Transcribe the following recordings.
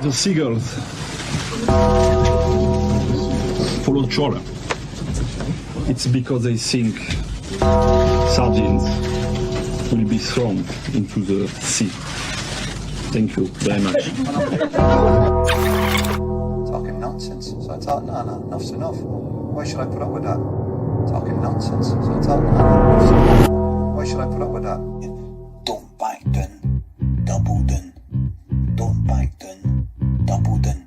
The seagulls follow trawler. It's because they think sardines will be thrown into the sea. Thank you very much. Talking nonsense. So I thought, no, enough's enough. Why should I put up with that? Talking nonsense. So I thought, no, enough's enough. Why should I put up with that? Don't back down, double down. Don't back down, double down.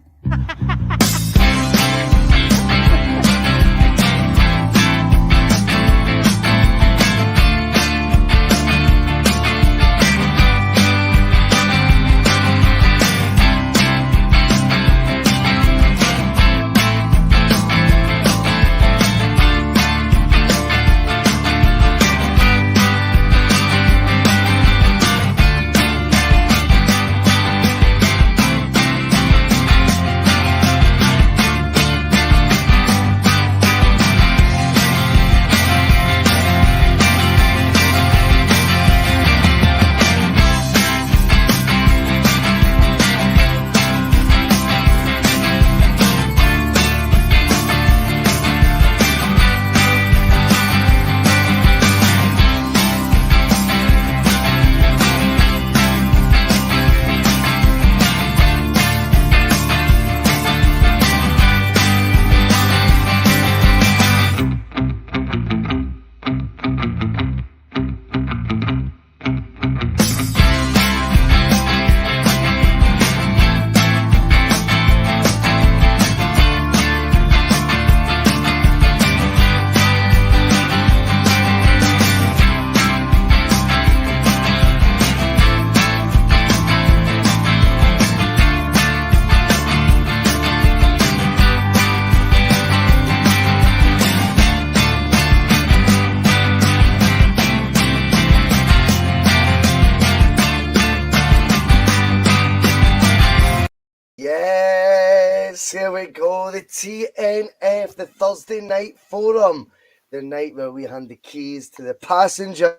Here we go, the T.N.F, the Thursday Night Forum, the night where we hand the keys to the passenger.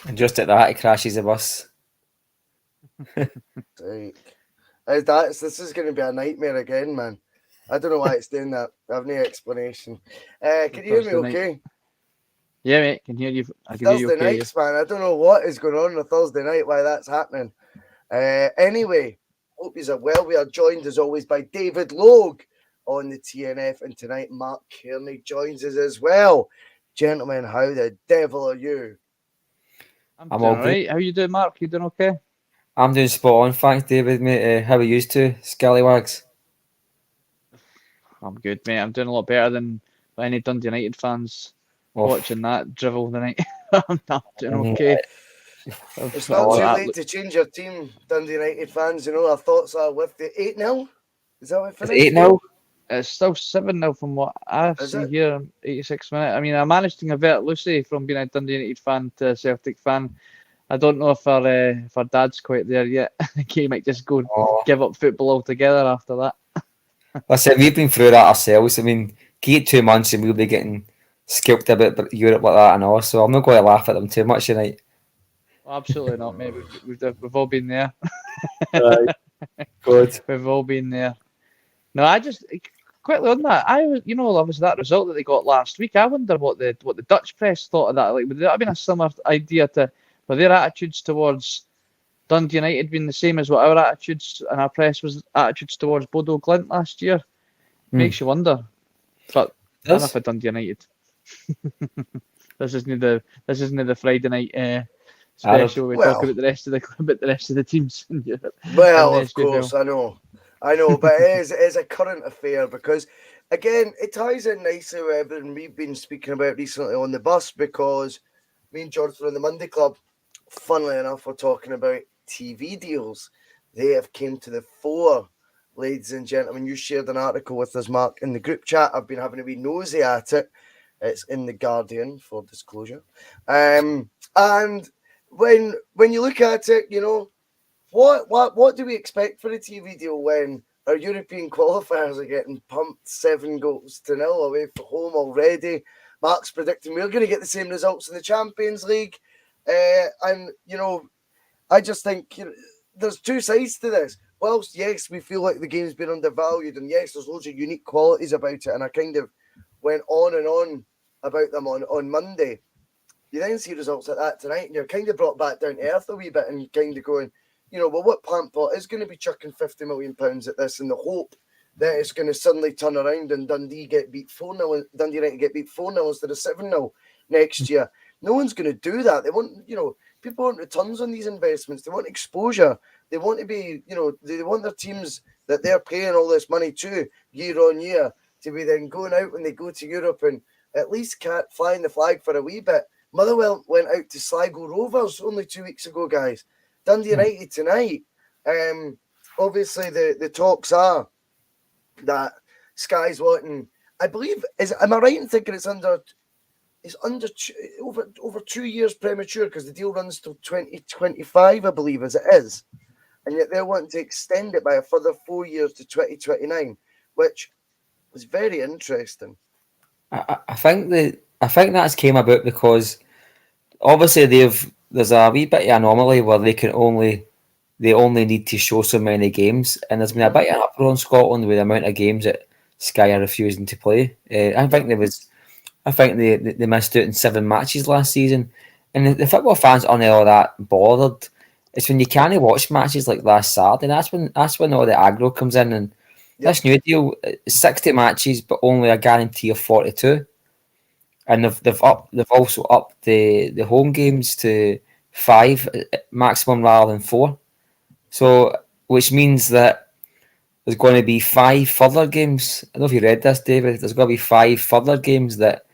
And just at that, it crashes the bus. Right. This is going to be a nightmare again, man. I don't know why it's doing that. I have no explanation. Can you hear me okay? Yeah, mate, can hear you. I can hear you okay. Thursday nights, man. I don't know what is going on a Thursday night, why that's happening. Anyway, hope you are well. We are joined as always by David Logue on the T.N.F, and tonight Marc Cairney joins us as well. Gentlemen, how the devil are you? I'm doing all right. How you doing, Mark? You doing okay? I'm doing spot on, thanks, David, mate. How are you to Scallywags? I'm good, mate. I'm doing a lot better than any Dundee United fans watching that drivel tonight. I'm not doing okay. It's not too late to change your team, Dundee United fans. You know, our thoughts are with the 8-0. Is that what it finished? 8-0? It's still 7-0 from what I've seen here in 86 minutes. I mean, I managed to convert Lucy from being a Dundee United fan to a Celtic fan. I don't know if our dad's quite there yet. I think he might just go give up football altogether after that. Listen, we've been through that ourselves. I mean, give it 2 months and we'll be getting scalped a bit Europe like that and all. So I'm not going to laugh at them too much tonight. Absolutely not, mate. We've all been there. Right. Good. We've all been there. No, I just quickly on that. Obviously that result that they got last week. I wonder what the Dutch press thought of that. Like, would that have been a similar idea to for their attitudes towards Dundee United being the same as what our attitudes and our press was attitudes towards Bodo Glimt last year? Makes you wonder. But enough for Dundee United. This isn't the Friday night. Special. We talk about the rest of the teams in Europe. Well, of course, I know, but it is a current affair because, again, it ties in nicely with everything we've been speaking about recently on the bus. Because me and George from the Monday Club, funnily enough, we're talking about TV deals. They have came to the fore, ladies and gentlemen. You shared an article with us, Mark, in the group chat. I've been having a wee nosy at it. It's in the Guardian for disclosure, and when you look at it, you know, what do we expect for a TV deal when our European qualifiers are getting pumped 7-0 away from home already? Mark's predicting we're going to get the same results in the Champions League, and you know, I just think there's two sides to this. Whilst, yes, we feel like the game's been undervalued, and yes, there's loads of unique qualities about it, and I kind of went on and on about them on Monday. You then see results like that tonight, and you're kind of brought back down to earth a wee bit, and you're kind of going, well, what plant pot is going to be chucking £50 million at this in the hope that it's going to suddenly turn around and Dundee get beat 4-0, Dundee United get beat 4-0 instead of 7-0 next year. No one's going to do that. They want, people want returns on these investments. They want exposure. They want to be, they want their teams that they're paying all this money to year on year to be then going out when they go to Europe and at least flying the flag for a wee bit. Motherwell went out to Sligo Rovers only 2 weeks ago, guys. Dundee United tonight. Obviously, the talks are that Sky's wanting. I believe am I right in thinking it's under over 2 years premature because the deal runs till 2025, I believe, as it is, and yet they're wanting to extend it by a further 4 years to 2029, which was very interesting. I think that's came about because obviously there's a wee bit of anomaly where they only need to show so many games, and there's been a bit of an uproar in Scotland with the amount of games that Sky are refusing to play. I think they missed out in 7 matches last season, and the football fans aren't all that bothered. It's when you can't watch matches like last Saturday. That's when all the aggro comes in, and this new deal, 60 matches, but only a guarantee of 42. And they've also upped the home games to 5 maximum rather than 4. So, which means that there's going to be 5 further games. I don't know if you read this, David. There's going to be 5 further games that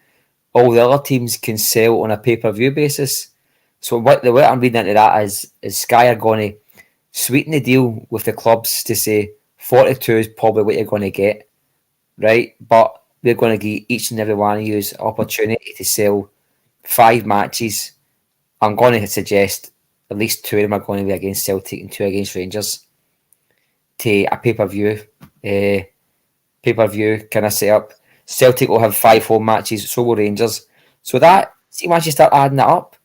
all the other teams can sell on a pay-per-view basis. So what I'm reading into that is Sky are going to sweeten the deal with the clubs to say 42 is probably what you're going to get, right? But we're going to give each and every one of you an opportunity to sell 5 matches. I'm going to suggest at least 2 of them are going to be against Celtic and 2 against Rangers to a pay-per-view kind of setup. Celtic will have 5 home matches, so will Rangers. So that, see, once you start adding that up,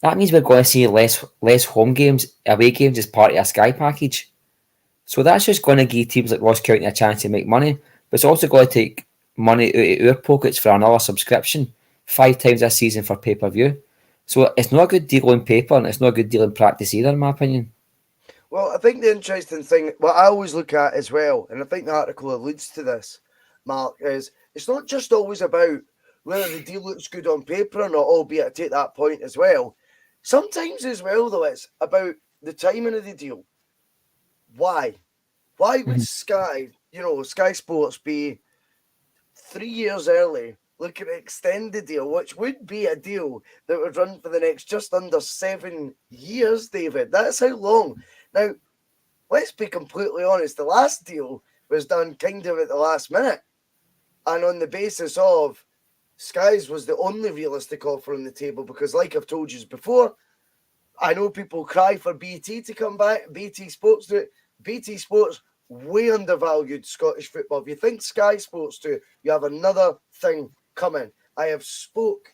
that means we're going to see less home games, away games as part of a Sky package. So that's just going to give teams like Ross County a chance to make money, but it's also going to take money out of our pockets for another subscription 5 times this season for pay-per-view. So it's not a good deal on paper, and it's not a good deal in practice either, in my opinion. Well, I think the interesting thing, what I always look at as well, and I think the article alludes to this, Mark, is it's not just always about whether the deal looks good on paper or not, albeit I take that point as well. Sometimes as well, though, it's about the timing of the deal. Why? Why would Sky Sports be 3 years early looking to extend the deal, which would be a deal that would run for the next just under 7 years, David? That's how long. Now, let's be completely honest. The last deal was done kind of at the last minute, and on the basis of Sky's was the only realistic offer on the table because, like I've told you before, I know people cry for BT to come back. BT Sports do it. BT Sports way undervalued Scottish football. If you think Sky Sports do, you have another thing coming. I have spoke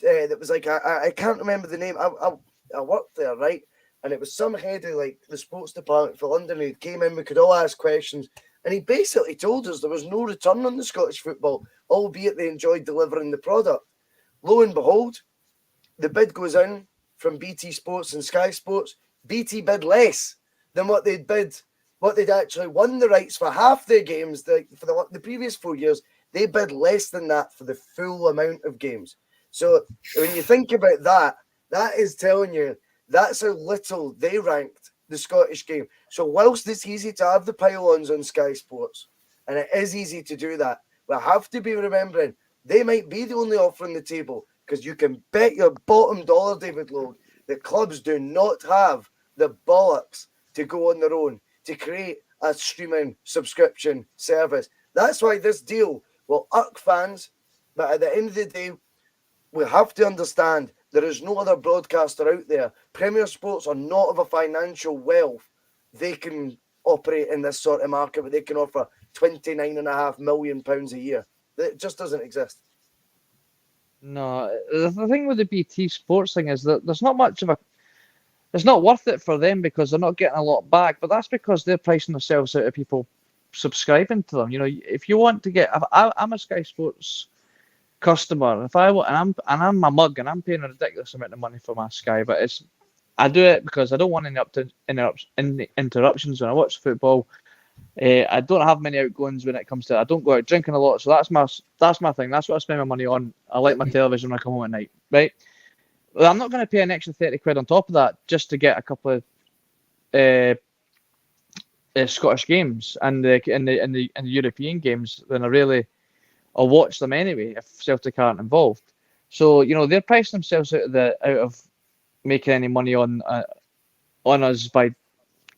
that was like I can't remember the name. I worked there, right? And it was some head of like the sports department for London who came in. We could all ask questions. And he basically told us there was no return on the Scottish football, albeit they enjoyed delivering the product. Lo and behold, the bid goes in from BT Sports and Sky Sports. BT bid less than what they'd actually won the rights for half their games. For the previous 4 years, they bid less than that for the full amount of games. So when you think about that, that is telling you that's how little they ranked the Scottish game. So whilst it's easy to have the pylons on Sky Sports, and it is easy to do that, we have to be remembering they might be the only offer on the table because you can bet your bottom dollar, David Logue, the clubs do not have the bollocks to go on their own to create a streaming subscription service. That's why this deal will irk fans, but at the end of the day, we have to understand there is no other broadcaster out there. Premier Sports are not of a financial wealth. They can operate in this sort of market, but they can offer £29.5 million a year. It just doesn't exist. No, the thing with the BT Sports thing is that there's not much of a it's not worth it for them because they're not getting a lot back. But that's because they're pricing themselves out of people subscribing to them. You know, if you want to get, I'm a Sky Sports customer. If I want, and I'm a mug, and I'm paying a ridiculous amount of money for my Sky, but I do it because I don't want any interruptions when I watch football. I don't have many outgoings when it comes to. I don't go out drinking a lot, so that's my thing. That's what I spend my money on. I like my television when I come home at night, right? Well, I'm not going to pay an extra £30 on top of that just to get a couple of Scottish games and the European games. Then I'll watch them anyway if Celtic aren't involved. So you know they're pricing themselves out of making any money on us by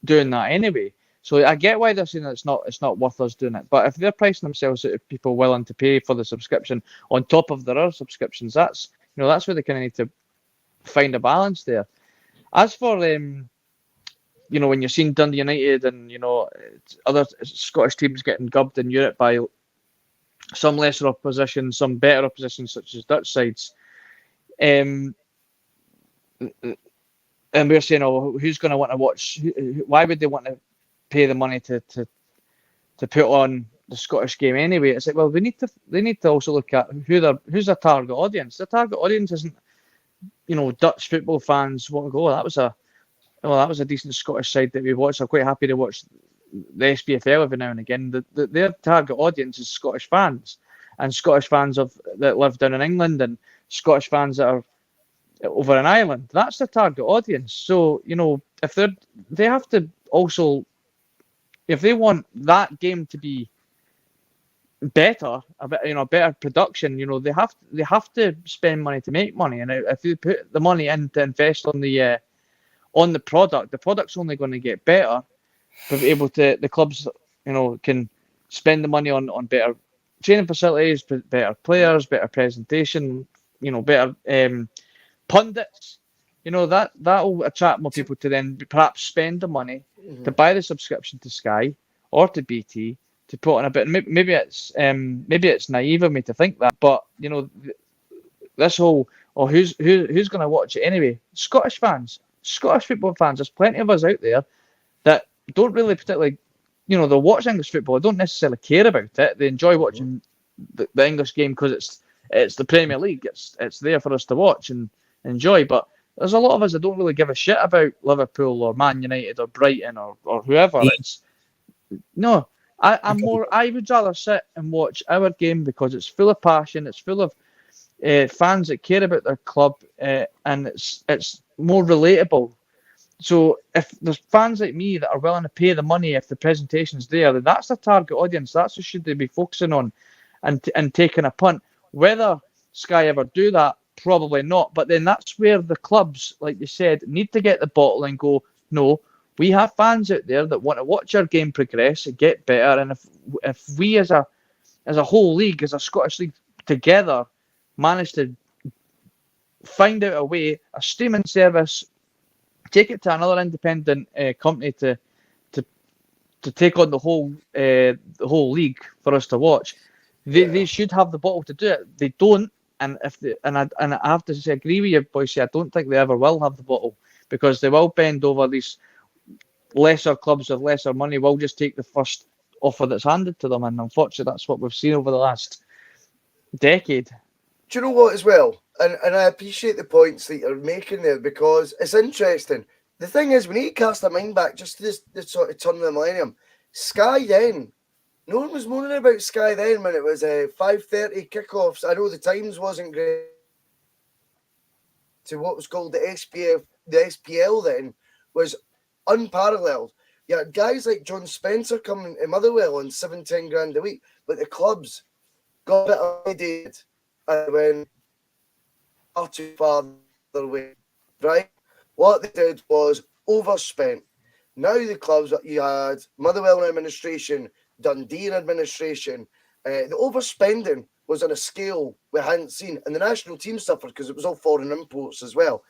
doing that anyway. So I get why they're saying that it's not worth us doing it. But if they're pricing themselves out of people willing to pay for the subscription on top of their other subscriptions, that's where they kind of need to find a balance there. As for when you're seeing Dundee United and other Scottish teams getting gubbed in Europe by some lesser opposition, some better opposition such as Dutch sides, and we're saying, oh, who's going to want to watch? Why would they want to pay the money to put on the Scottish game anyway? It's like, well, they need to also look at who's their target audience. The target audience isn't Dutch football fans want to go, that was a decent Scottish side that we watched. I'm quite happy to watch the SPFL every now and again. Their target audience is Scottish fans, and Scottish fans that live down in England, and Scottish fans that are over in Ireland. That's the target audience. So if they have to also, if they want that game to be better, better production, they have to spend money to make money. And if you put the money in to invest on the product, the product's only going to get better. But the clubs, can spend the money on better training facilities, better players, better presentation, better pundits. That'll attract more people to then perhaps spend the money to buy the subscription to Sky or to BT to put on a bit. Maybe it's naive of me to think that, but this whole who's going to watch it anyway? Scottish fans, Scottish football fans. There's plenty of us out there that don't really particularly, they'll watch English football. They don't necessarily care about it. They enjoy watching the English game because it's the Premier League. It's there for us to watch and enjoy. But there's a lot of us that don't really give a shit about Liverpool or Man United or Brighton or whoever. I would rather sit and watch our game because it's full of passion. It's full of fans that care about their club, and it's more relatable. So if there's fans like me that are willing to pay the money if the presentation's there, then that's the target audience. That's what should they be focusing on and taking a punt. Whether Sky ever do that, probably not. But then that's where the clubs, like you said, need to get the bottle and go, no, we have fans out there that want to watch our game progress and get better. And if we as a whole league, as a Scottish league together, manage to find out a way, a streaming service, take it to another independent company to take on the whole league for us to watch, they should have the bottle to do it. They don't, and I have to say, agree with you, Bhoycie. I don't think they ever will have the bottle because they will bend over. These lesser clubs with lesser money will just take the first offer that's handed to them, and unfortunately, that's what we've seen over the last decade. Do you know what as well? And I appreciate the points that you're making there because it's interesting. The thing is, we need to cast our mind back just to this sort of turn of the millennium. Sky then, no one was moaning about Sky then when it was 5:30 kickoffs. I know the times wasn't great to what was called the SPL then was unparalleled. You had guys like John Spencer coming to Motherwell on 7-10 grand a week, but the clubs got a bit of and went too far away, right? What they did was overspent. Now the clubs that you had, Motherwell administration, Dundee administration, the overspending was on a scale we hadn't seen, and the national team suffered because it was all foreign imports as well.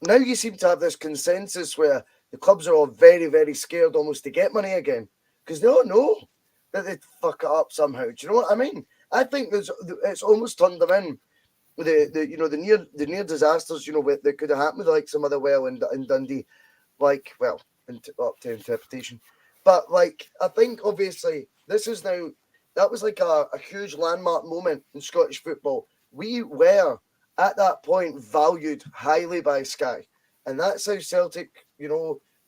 Now you seem to have this consensus where the clubs are all very, very scared almost to get money again because they all know that they'd fuck it up somehow. Do you know what I mean? I think it's almost turned them in the near disasters, that could have happened with like some other well in Dundee, up to interpretation. But like, I think obviously this is now, that was like a huge landmark moment in Scottish football. We were at that point valued highly by Sky, and that's how Celtic,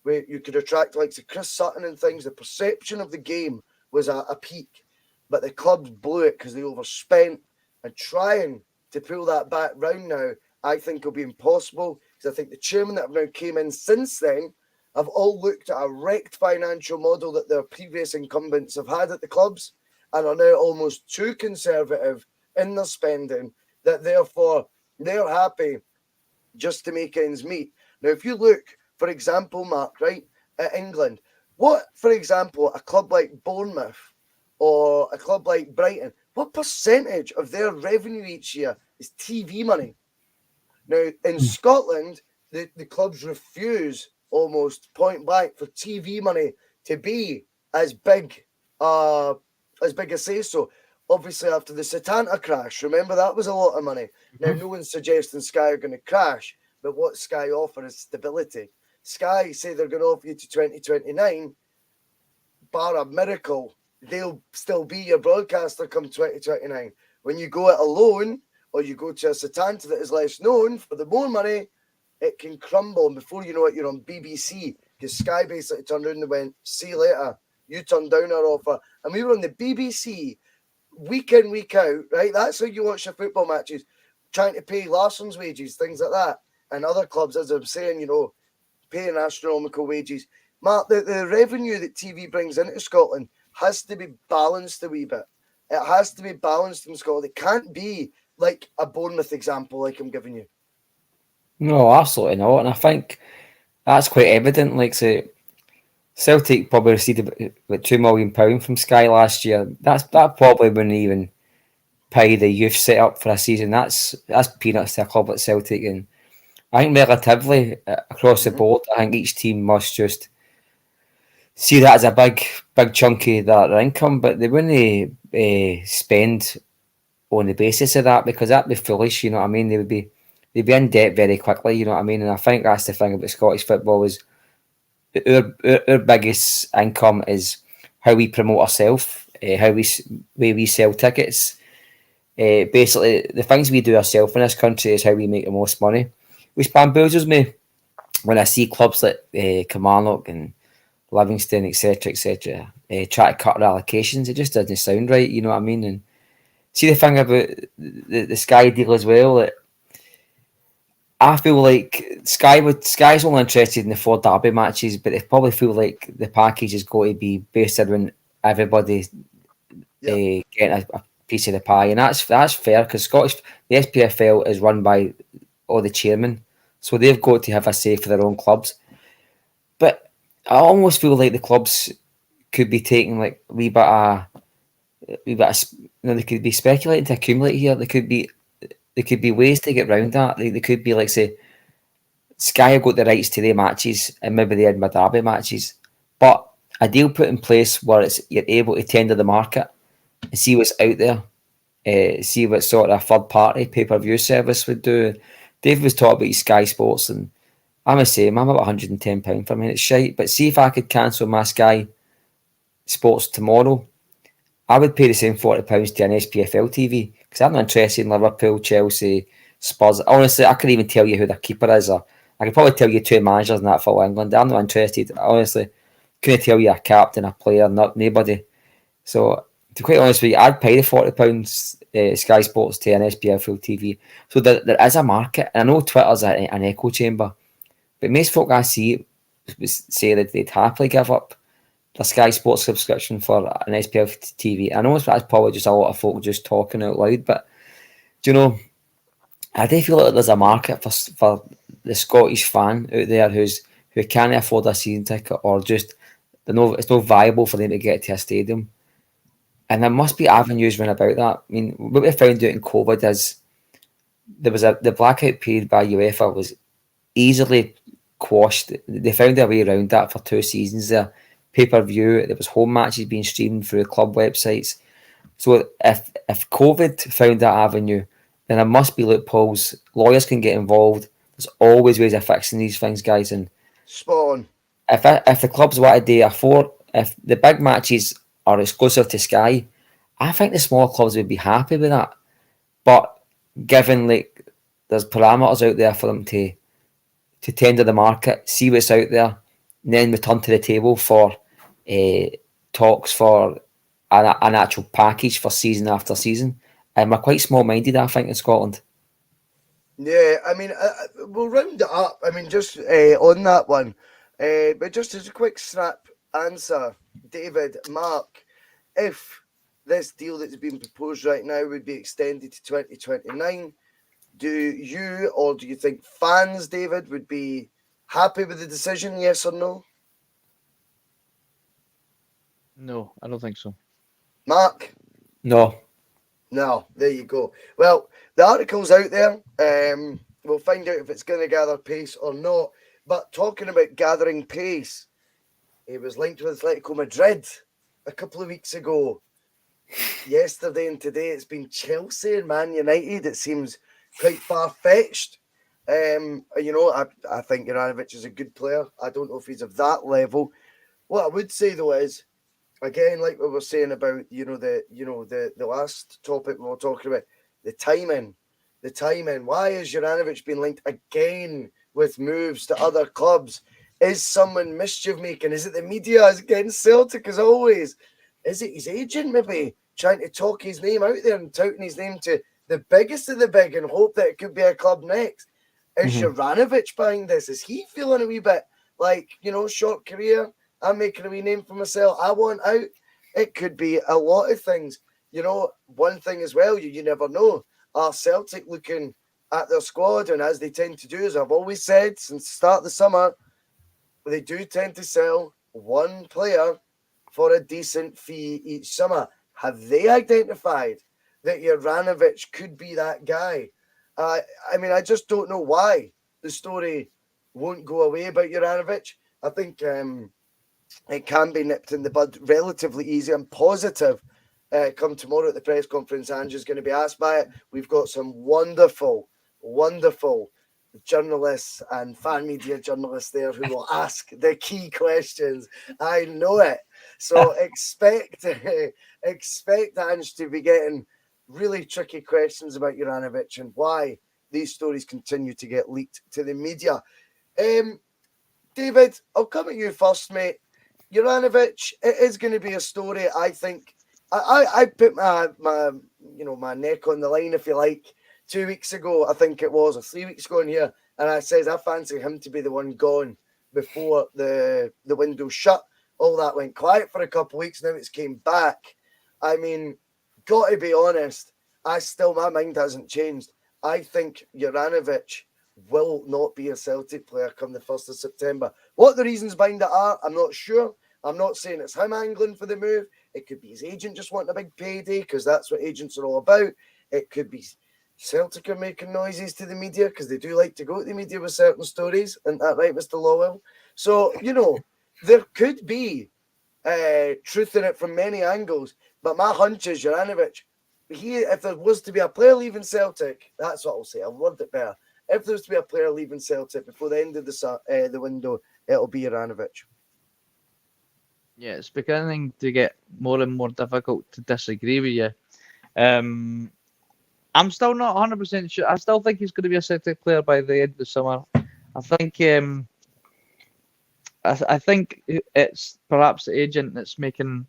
where you could attract like Chris Sutton and things. The perception of the game was a peak, but the clubs blew it because they overspent, and trying to pull that back round now, I think will be impossible, because I think the chairman that have now came in since then have all looked at a wrecked financial model that their previous incumbents have had at the clubs, and are now almost too conservative in their spending, that therefore they're happy just to make ends meet. Now, if you look, for example, Mark, right, at England, what, for example, a club like Bournemouth or a club like Brighton, what percentage of their revenue each year is TV money? Now, in Scotland, the clubs refuse almost point blank for TV money to be as big as say so. Obviously, after the Setanta crash, remember, that was a lot of money. Now, no one's suggesting Sky are going to crash, but what Sky offer is stability. Sky say they're going to offer you to 2029, bar a miracle, they'll still be your broadcaster come 2029. When you go it alone, or you go to a Setanta that is less known for the more money, it can crumble, and before you know it, you're on BBC, because Sky basically turned around and went, see you later, you turned down our offer. And we were on the BBC week in, week out, right? That's how you watch your football matches, trying to pay Larsson's wages, things like that. And other clubs, as I'm saying, paying astronomical wages. Mark, the revenue that TV brings into Scotland has to be balanced a wee bit. It has to be balanced in Scotland. It can't be like a Bournemouth example like I'm giving you. No, absolutely not. And I think that's quite evident. Like, say, Celtic probably received about £2 million from Sky last year. That probably wouldn't even pay the youth set up for a season. That's peanuts to a club like Celtic. And I think relatively across the board, I think each team must just see that as a big chunky their income, but they wouldn't spend on the basis of that, because that'd be foolish. You know what I mean? They'd be in debt very quickly. You know what I mean? And I think that's the thing about Scottish football is our biggest income is how we promote ourselves, how we sell tickets. Basically, the things we do ourselves in this country is how we make the most money, which bamboozles me when I see clubs like Kilmarnock and Livingston, etc., try to cut their allocations. It just doesn't sound right, you know what I mean? And see, the thing about the Sky deal as well, that I feel like Sky's only interested in the 4 derby matches, but they probably feel like the package is going to be based around everybody getting a piece of the pie, and that's fair, because the SPFL is run by all the chairmen, so they've got to have a say for their own clubs. But I almost feel like the clubs could be taking like a wee bit of they could be speculating to accumulate here. There could be ways to get around that. They could be like, say, Sky have got the rights to their matches, and maybe they had derby matches, but a deal put in place where you're able to tender the market and see what's out there, see what sort of third party pay-per-view service would do. David was talking about Sky Sports, and I must say, I'm about £110 for me. It's shite, but see if I could cancel my Sky Sports tomorrow, I would pay the same £40 to an SPFL TV, because I'm not interested in Liverpool, Chelsea, Spurs. Honestly, I couldn't even tell you who their keeper is, or I could probably tell you 2 managers in that for England. I'm not interested. Honestly, couldn't tell you a captain, a player, nobody. So, to be quite honest with you, I'd pay the £40 Sky Sports to an SPFL TV. So there is a market, and I know Twitter's an echo chamber, but most folk I see say that they'd happily give up the Sky Sports subscription for an SPF TV. I know that's probably just a lot of folk just talking out loud, but do you know, I do feel like there's a market for the Scottish fan out there who can't afford a season ticket, or just it's not viable for them to get to a stadium. And there must be avenues run about that. I mean, what we found out in COVID is there was the blackout period by UEFA was easily quashed. They found their way around that for 2 seasons there. Pay-per-view, there was home matches being streamed through club websites. So if COVID found that avenue, then there must be loopholes. Lawyers can get involved. There's always ways of fixing these things, guys. And Spot on. if the clubs want to do if the big matches are exclusive to Sky, I think the smaller clubs would be happy with that. But given like there's parameters out there for them to tender the market, see what's out there, and then return to the table for talks for an actual package for season after season. We're quite small-minded, I think, in Scotland. Yeah, I mean, we'll round it up. I mean, just on that one, but just as a quick snap answer, David, Mark, if this deal that's been proposed right now would be extended to 2029, do you or do you think fans, David, would be happy with the decision, yes or no? No, I don't think so. Mark? No. No, there you go. Well, the article's out there. We'll find out if it's going to gather pace or not. But talking about gathering pace, it was linked with Atletico Madrid a couple of weeks ago. Yesterday and today, it's been Chelsea and Man United. It seems quite far-fetched. You know, I think Juranovic is a good player. I don't know if he's of that level. What I would say, though, is, again, like we were saying about, the last topic we were talking about, the timing. Why has Juranovic been linked again with moves to other clubs? Is someone mischief making? Is it the media? Is it getting Celtic as always? Is it his agent maybe trying to talk his name out there and touting his name to the biggest of the big and hope that it could be a club next? Is Juranovic behind this? Is he feeling a wee bit like, short career? I'm making a wee name for myself. I want out. It could be a lot of things. One thing as well, you never know. Are Celtic looking at their squad? And as they tend to do, as I've always said since the start of the summer, they do tend to sell one player for a decent fee each summer. Have they identified that Juranovic could be that guy? I mean, I just don't know why the story won't go away about Juranovic. I think it can be nipped in the bud relatively easy and positive. Come tomorrow at the press conference, Andrew's going to be asked by it. We've got some wonderful journalists and fan media journalists there who will ask the key questions. I know it. So expect Ange to be getting really tricky questions about Juranovic and why these stories continue to get leaked to the media. David, I'll come at you first, mate. Juranovic, it is going to be a story. I think I put my neck on the line, if you like, 2 weeks ago, I think it was, or 3 weeks ago in here, and I says I fancy him to be the one gone before the window shut. All that went quiet for a couple of weeks, now it's came back. I mean, got to be honest, my mind hasn't changed. I think Juranovic will not be a Celtic player come the 1st of September. What the reasons behind it are, I'm not sure. I'm not saying it's him angling for the move. It could be his agent just wanting a big payday because that's what agents are all about. It could be Celtic are making noises to the media because they do like to go to the media with certain stories. Isn't that right, Mr. Lowell? So, there could be truth in it from many angles. But my hunch is Juranovic, if there was to be a player leaving Celtic, that's what I'll say. I'll word it better. If there's to be a player leaving Celtic before the end of the window, it'll be Juranovic. Yeah, it's beginning to get more and more difficult to disagree with you. I'm still not 100% sure. I still think he's going to be a Celtic player by the end of the summer. I think I think it's perhaps the agent that's making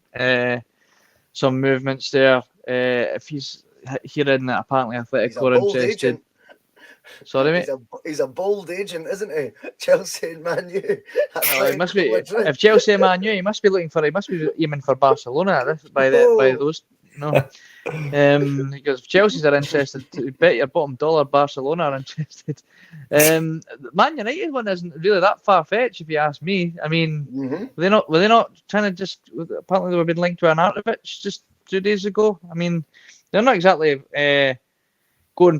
some movements there. If he's hearing that apparently Atletico are interested. Agent. Sorry, mate. He's a bold agent, isn't he? Chelsea and Man U. No, he must be. If Chelsea and Man U, he must be aiming for Barcelona by those. No, because if Chelsea's are interested, bet your bottom dollar Barcelona are interested. Man United one isn't really that far fetched, if you ask me. I mean, were they not trying to just? Apparently, they were being linked to Arnautovic just 2 days ago. I mean, they're not exactly going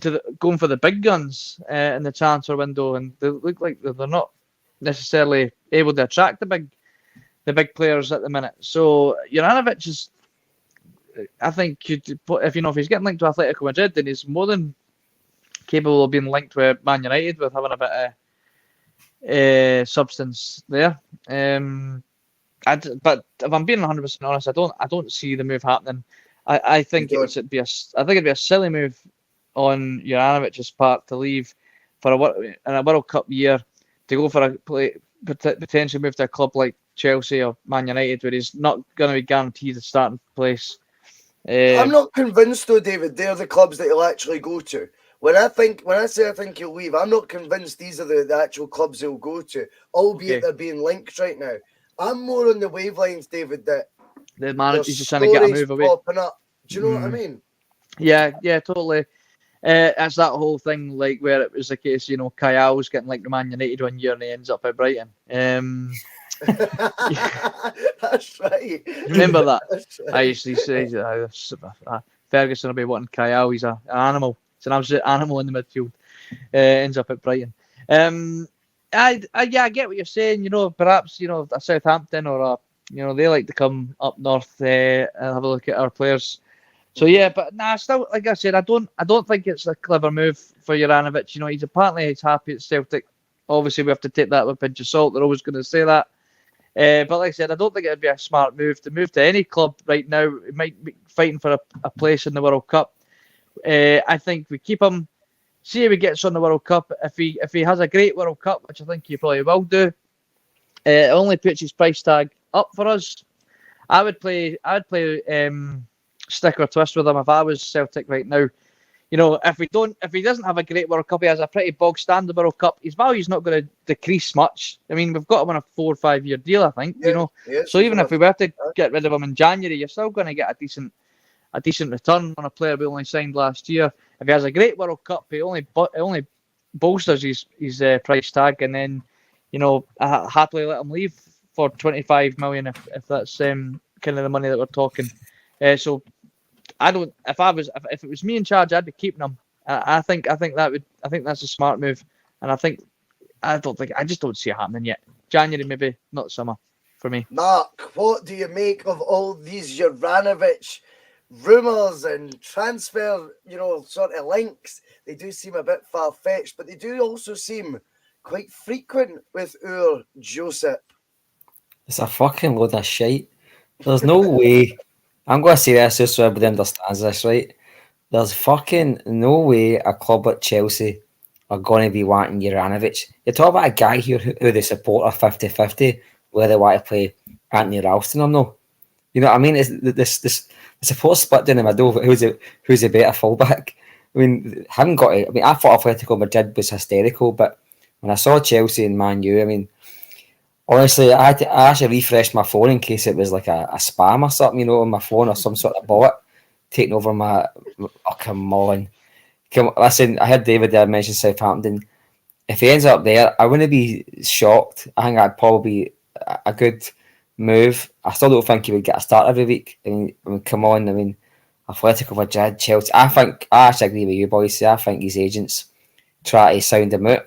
for the big guns in the transfer window, and they look like they're not necessarily able to attract the big players at the minute. So Juranovic is, I think, if he's getting linked to Atletico Madrid, then he's more than capable of being linked with Man United with having a bit of substance there. But if I'm being 100% honest, I don't see the move happening. I think it'd be a silly move on Juranovic's part to leave for in a World Cup year to go for potentially move to a club like Chelsea or Man United, where he's not going to be guaranteed a starting place. I'm not convinced though, David. They're the clubs that he'll actually go to. When I say I think he'll leave, I'm not convinced these are the actual clubs he'll go to, albeit they're being linked right now. I'm more on the wavelengths, David, that the manager's just trying to get a move away. Popping up. Do you know what I mean? Yeah, totally. It's that whole thing, like where it was the case, Kyle was getting linked to Man United 1 year and he ends up at Brighton. That's right. Remember that? Right. I used to say Ferguson will be wanting Kyle. He's an animal. It's an absolute animal in the midfield. Ends up at Brighton. I get what you're saying. Perhaps a Southampton or they like to come up north and have a look at our players. So but still, like I said, I don't think it's a clever move for Juranovic. He's happy at Celtic. Obviously, we have to take that with a pinch of salt. They're always going to say that. But like I said, I don't think it would be a smart move to move to any club right now. It might be fighting for a place in the World Cup. I think we keep him. See if he gets on the World Cup. If he has a great World Cup, which I think he probably will do, it only puts his price tag up for us. I would play stick or twist with him if I was Celtic right now. If he doesn't have a great World Cup, he has a pretty bog standard World Cup. His value's not going to decrease much. I mean, we've got him on a 4 or 5 year deal, I think. So even if we were to get rid of him in January, you're still going to get a decent return on a player we only signed last year. If he has a great World Cup, it only bolsters his price tag, and then I happily let him leave for 25 million if that's kind of the money that we're talking. So I don't. If it was me in charge, I'd be keeping him. I think that's a smart move, and I just don't see it happening yet. January maybe, not summer for me. Mark, what do you make of all these Juranovic rumours and transfer, sort of links? They do seem a bit far-fetched, but they do also seem quite frequent with our Josip. It's a fucking load of shite. There's no way. I'm going to say this just so everybody understands this, right? There's fucking no way a club like Chelsea are going to be wanting Juranovic. You're talking about a guy here who they support are 50-50, whether they want to play Anthony Ralston or no. You know what I mean? It's the support split down the middle. Who's a better fullback? I mean, I thought Atletico Madrid was hysterical, but when I saw Chelsea and Man U, I mean, honestly, I actually refreshed my phone in case it was like a spam or something, on my phone or some sort of bot taking over my. Oh, come on. Listen, I heard David there mention Southampton. If he ends up there, I wouldn't be shocked. I think that'd probably be a good move. I still don't think he would get a start every week. I mean, come on. I mean, Atletico Madrid, Chelsea. I actually agree with you, Bhoycie. I think his agents try to sound him out.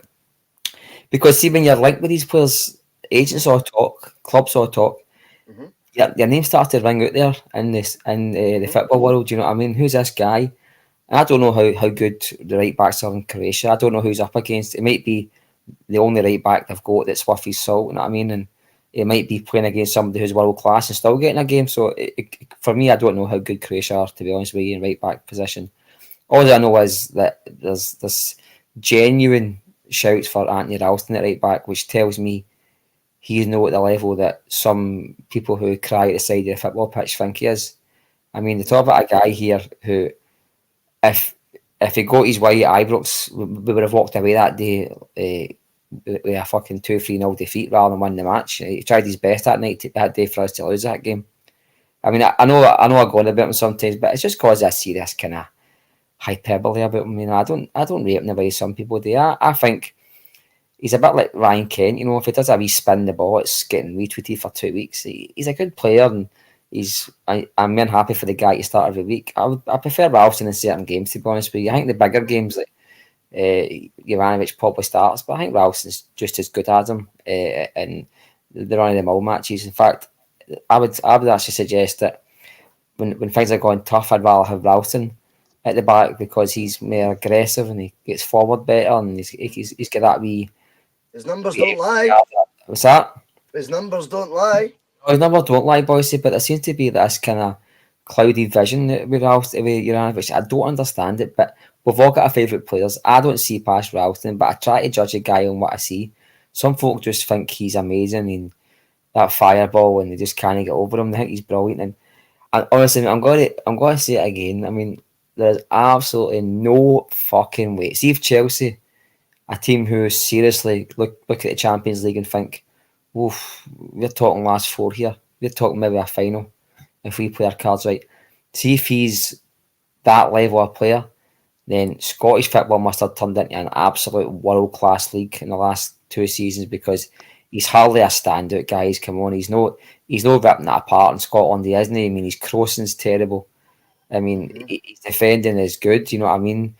Because see, when you're linked with these players, agents all talk, clubs all talk. Mm-hmm. Your name starts to ring out there in the football world. Do you know what I mean? Who's this guy? I don't know how good the right backs are in Croatia. I don't know who's up against. It might be the only right back they've got that's worth his salt. You know what I mean? And it might be playing against somebody who's world class and still getting a game. So for me, I don't know how good Croatia are, to be honest with you, in right back position. All I know is that there's this genuine shouts for Anthony Ralston at right back, which tells me he's not at the level that some people who cry at the side of the football pitch think he is. I mean, they talk about a guy here who, if he got his way at Ibrox, we would have walked away that day with a fucking 2-3-0 defeat rather than win the match. He tried his best that day for us to lose that game. I mean, I know I go on about him sometimes, but it's just because I see this kind of hyperbole about him. I don't rate him the way some people do. I think he's a bit like Ryan Kent. If he does a wee spin the ball, it's getting retweeted for 2 weeks. He's a good player, and I'm more happy for the guy to start every week. I prefer Ralston in certain games, to be honest with you. I think the bigger games, like Juranovic probably starts, but I think Ralston's just as good as him in the run of the mill matches. In fact, I would actually suggest that when things are going tough, I'd rather have Ralston at the back because he's more aggressive and he gets forward better and he's got that wee. His numbers don't lie. What's that? His numbers don't lie. His numbers don't lie, Bhoycie, but there seems to be this kind of cloudy vision with Juranovic. I don't understand it, but we've all got our favourite players. I don't see past Ralston, but I try to judge a guy on what I see. Some folk just think he's amazing and that fireball and they just can't get over him. They think he's brilliant. And honestly, I'm going to say it again. I mean, there's absolutely no fucking way. See if Chelsea, a team who seriously look at the Champions League and think, oof, we're talking last four here. We're talking maybe a final if we play our cards right. See if he's that level of player, then Scottish football must have turned into an absolute world-class league in the last 2 seasons because he's hardly a standout guy. Come on, he's no ripping that apart in Scotland, isn't he? I mean, his crossing's terrible. I mean, his defending is good, you know what I mean?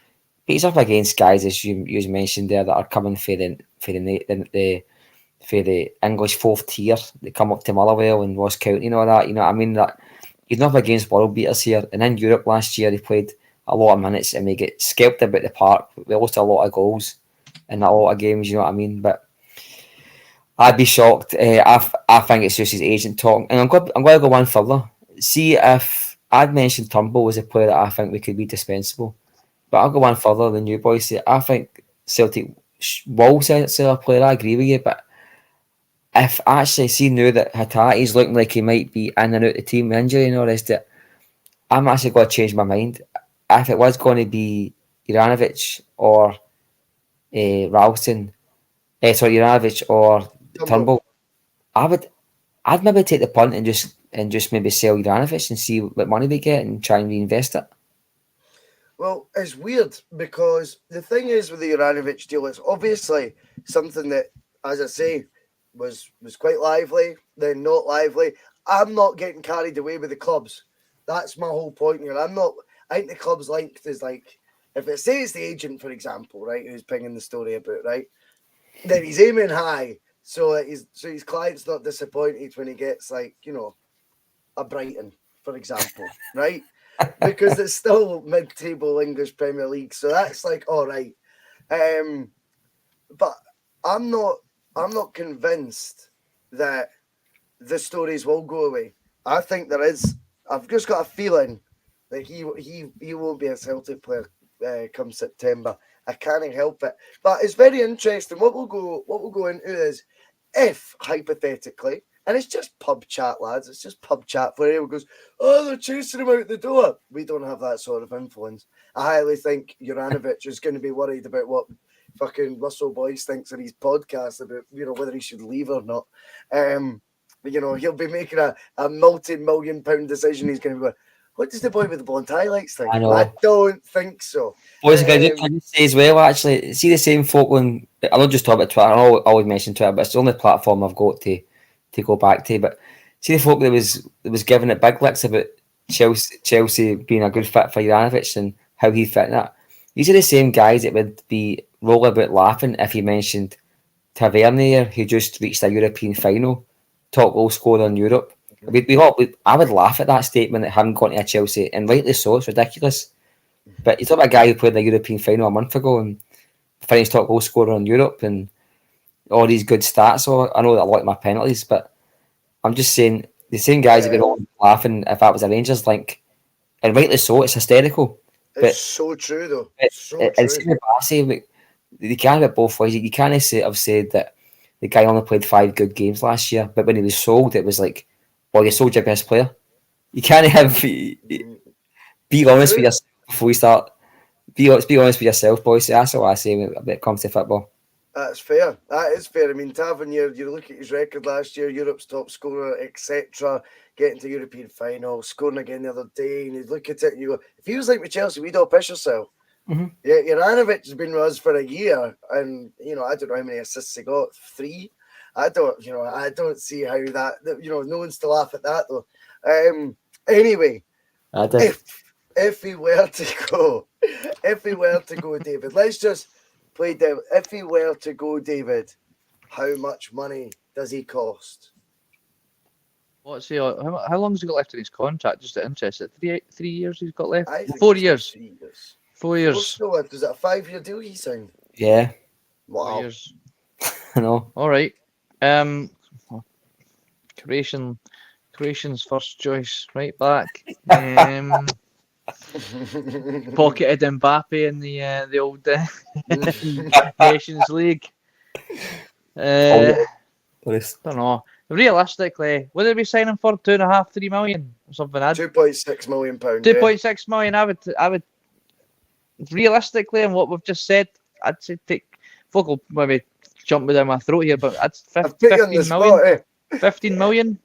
But he's up against guys, as you mentioned there, that are coming for the English fourth tier. They come up to Motherwell and Ross County and all that, you know what I mean? That he's not up against world beaters here. And in Europe last year, he played a lot of minutes and they get scalped about the park. We lost a lot of goals in a lot of games, you know what I mean? But I'd be shocked. I think it's just his agent talking. And I'm going to go one further. See if I'd mentioned Turnbull as a player that I think we could be dispensable. But I'll go one further than you boys say. I think Celtic will sell a player. I agree with you. But if actually see now that Hatate's looking like he might be in and out the team with injury and all this, that I'm actually going to change my mind. If it was going to be Juranovic or Ralston, Juranovic or Turnbull, I'd maybe take the punt and just maybe sell Juranovic and see what money they get and try and reinvest it. Well, it's weird because the thing is with the Juranovic deal, it's obviously something that, as I say, was quite lively, then not lively. I'm not getting carried away with the clubs. That's my whole point here. I think the club's linked is like, if it says the agent, for example, right, who's pinging the story about, right, then he's aiming high. So his client's not disappointed when he gets, like, you know, a Brighton, for example, right? Because it's still mid-table English Premier League. So that's like, all right. But I'm not convinced that the stories will go away. I think there is. I've just got a feeling that he won't be a Celtic player come September. I can't help it. But it's very interesting. What we'll go into is if hypothetically, and it's just pub chat, lads. It's just pub chat for everyone goes, oh, they're chasing him out the door. We don't have that sort of influence. I highly think Juranovic is going to be worried about what fucking Russell Boyce thinks in his podcast about, you know, whether he should leave or not. You know, he'll be making a multi-million-pound decision. He's going to be, what does the boy with the blonde highlights think? I don't think so. Boys, can I just say as well, actually, see the same folk when, I don't just talk about Twitter, I always mention Twitter, but it's the only platform I've got to go back to. But see the folk that was giving it big licks about Chelsea being a good fit for Juranovic and how he fit in that. These are the same guys that would be rolling about laughing if he mentioned Tavernier, who just reached a European final, top goal scorer in Europe. I would laugh at that statement that haven't gone to a Chelsea, and rightly so. It's ridiculous. But you talk about a guy who played in the European final a month ago and finished top goal scorer in Europe and all these good stats. So I know that I like my penalties, but I'm just saying the same guys would be all laughing if that was a Rangers link, and rightly so. It's hysterical. It's so true, though. You can't have it both ways. You can't have said that the guy only played 5 good games last year, but when he was sold, it was like, well, you sold your best player. You can't have be honest with yourself before we start. Be honest with yourself, boys. That's what I say when it comes to football. That's fair. That is fair. I mean, Tavernier, you look at his record last year, Europe's top scorer, etc., getting to European final, scoring again the other day, and you look at it and you go, if he was like with Chelsea, we'd all piss yourself. Mm-hmm. Yeah, Juranovic has been with us for a year, and, you know, I don't know how many assists he got, 3. I don't see how that, you know, no one's to laugh at that, though. Anyway, if he were to go, David, let's just play down. If he were to go, David, how much money does he cost? What's he? How long has he got left in his contract? Just interested. 3 years he's got left. I think 4 he's got years. 3 years. 4 years. So is it a 5-year deal he signed? Yeah, 4 Wow. years. I know. All right. Croatian's first choice, right back. Pocketed Mbappe in the old Nations League. Don't know. Realistically, would they be signing for 2.5, 3 million or something? £2.6 million. 2.6 million. I would. Realistically, and what we've just said, I'd say take. Folk will maybe jump down my throat here, but I'd I've put you on 15 the million. spot, eh? 15 million.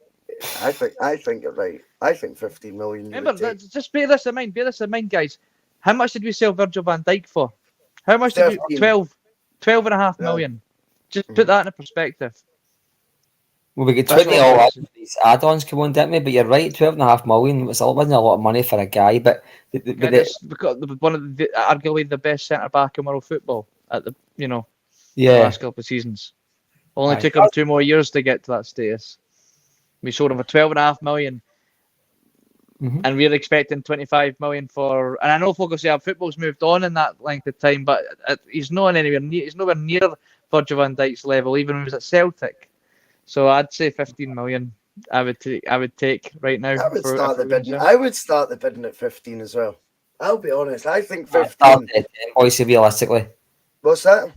I think you're right. I think 15 million. Remember, just bear this in mind. Bear this in mind, guys. How much did we sell Virgil van Dijk for? How much did we? 12.5 million. Just put that in perspective. Well, we could That's totally what all I'm add these add-ons come on, didn't we? But you're right, 12.5 million wasn't a lot of money for a guy, but It's because one of the arguably the best centre back in world football at the the last couple of seasons. Only took him 2 more years to get to that status. We sold him for 12.5 million. And we're expecting 25 million for. And I know folk will say football's moved on in that length of time, but he's not anywhere near. He's nowhere near Virgil van Dijk's level, even when he was at Celtic. So I'd say 15 million. I would take right now. I would start the bidding. I would start the bidding at 15 as well. I'll be honest. I think 15. Bhoycie, realistically. What's that?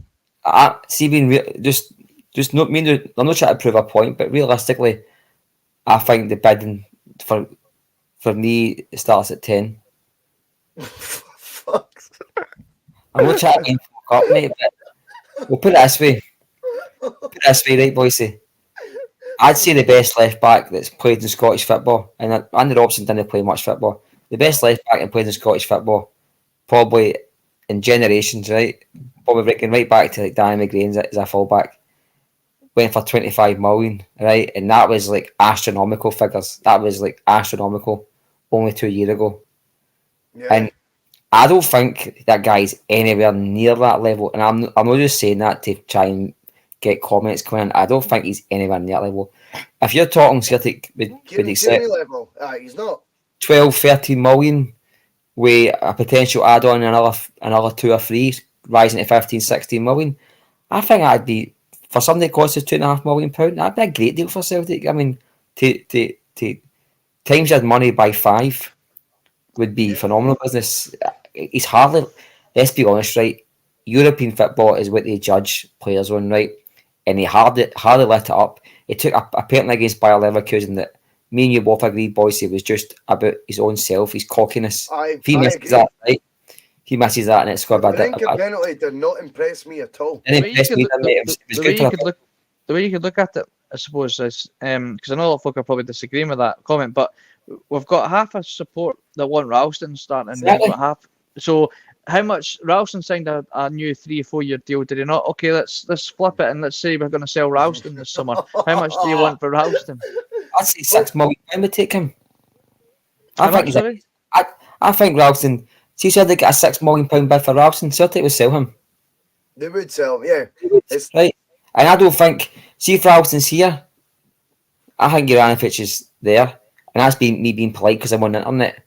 Just not mean. I'm not trying to prove a point, but realistically, I think the bidding for me starts at 10. Fuck. I'm not trying to fuck up, mate, but we'll put it this way. Right, Bhoycie? I'd say the best left back that's played in Scottish football, and Andy Robson didn't play much football. The best left back that played in Scottish football, probably in generations, right? Probably breaking right back to like Danny McGrain as a fullback. Went for 25 million, right? And that was like astronomical figures. That was like astronomical only 2 years ago. Yeah. And I don't think that guy's anywhere near that level. And I'm not just saying that to try and get comments coming in. I don't think he's anywhere near that level. If you're talking Celtic with level, he's not 12, 13 million with a potential add-on another 2 or 3, rising to 15, 16 million, I think that'd be, for something that costs us £2.5 million, that'd be a great deal for Celtic. I mean, to times your money by 5 would be phenomenal business. He's hardly, let's be honest, right? European football is what they judge players on, right? And he hardly lit it up. He took apparently against Bayer Leverkusen that me and you both agreed, Bhoycie, was just about his own self, his cockiness. If he misses that, right? He misses that, and it's got a penalty did not impress me at all. The way you could look at it, I suppose, is because I know a lot of folk are probably disagreeing with that comment, but we've got half a support that want Ralston starting, and we've got half. So how much Ralston signed a new 3 or 4 year deal? Did he not? Okay, let's flip it and let's say we're going to sell Ralston this summer. How much do you want for Ralston? I'd say £6 million would take him. I think Ralston. See, Celtic get a £6 million bid for Ralston. Celtic would sell him. They would sell him, yeah. Right, and I don't think. See, if Ralston's here, I think Juranovic is there, and that's me being polite because I'm on the internet.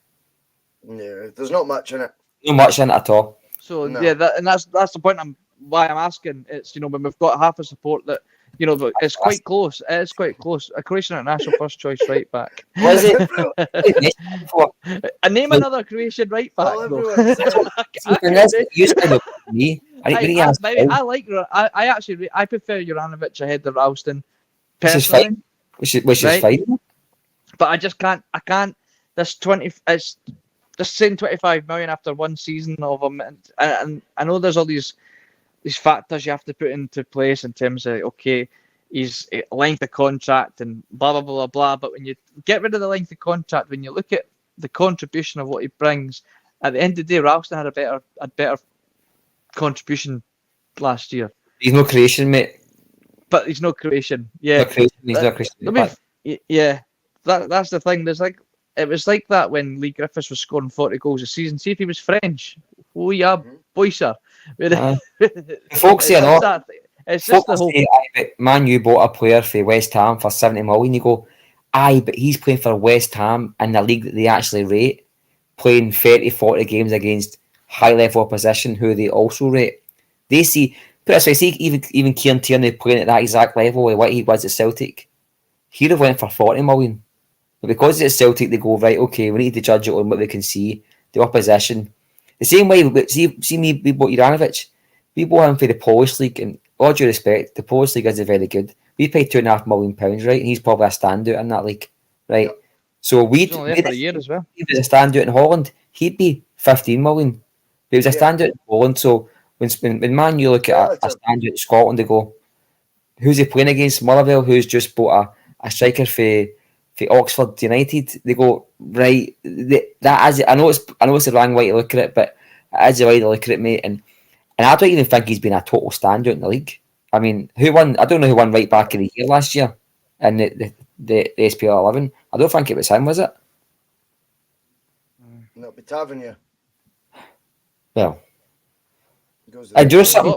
Yeah, there's not much in it. Not much in it at all. So that's the point. Why I'm asking. It's when we've got half a support that it's quite close. It's quite close. A Croatian international first choice right back. Was it? Name another Croatian right back. I prefer Juranovic ahead of Ralston. Which is fine. Which is fine. But I just can't. This 20. It's just saying 25 million after one season of him, and I know there's all these factors you have to put into place in terms of he's length of contract and blah blah blah blah. But when you get rid of the length of contract, when you look at the contribution of what he brings, at the end of the day, Ralston had a better contribution last year. He's no Croatian, mate. But he's no Croatian. Yeah, he's not Croatian. Yeah, that's the thing. It was like that when Lee Griffiths was scoring 40 goals a season. See if he was French. Oh yeah, Bhoycie. Folks say it's just the whole. Man, you bought a player for West Ham for 70 million. You go, Aye, but he's playing for West Ham in the league that they actually rate, playing 30, 40 games against high-level opposition who they also rate. They see, put it this way, see even Kieran Tierney playing at that exact level of what he was at Celtic, he'd have went for 40 million. But because it's at Celtic, they go, right, okay, we need to judge it on what we can see, the opposition. The same way, see me, we bought Juranovic. We bought him for the Polish league, and all due respect, the Polish league isn't very good. We paid £2.5 million, right? And he's probably a standout in that league, right? Yep. So He's only there for a year as well. If he was a standout in Holland, he'd be 15 million. But he was a standout in Holland, so when Man U look at a standout in Scotland, they go, who's he playing against? Motherwell, who's just bought a striker for Oxford United. They go, right, that is, I know it's the wrong way to look at it, but it is the way to look at it, mate. And I don't even think he's been a total standout in the league. I mean, who won? I don't know who won right back of the year last year in the SPFL 11. I don't think it was him, was it? No, but Tavernier. Well, I do something.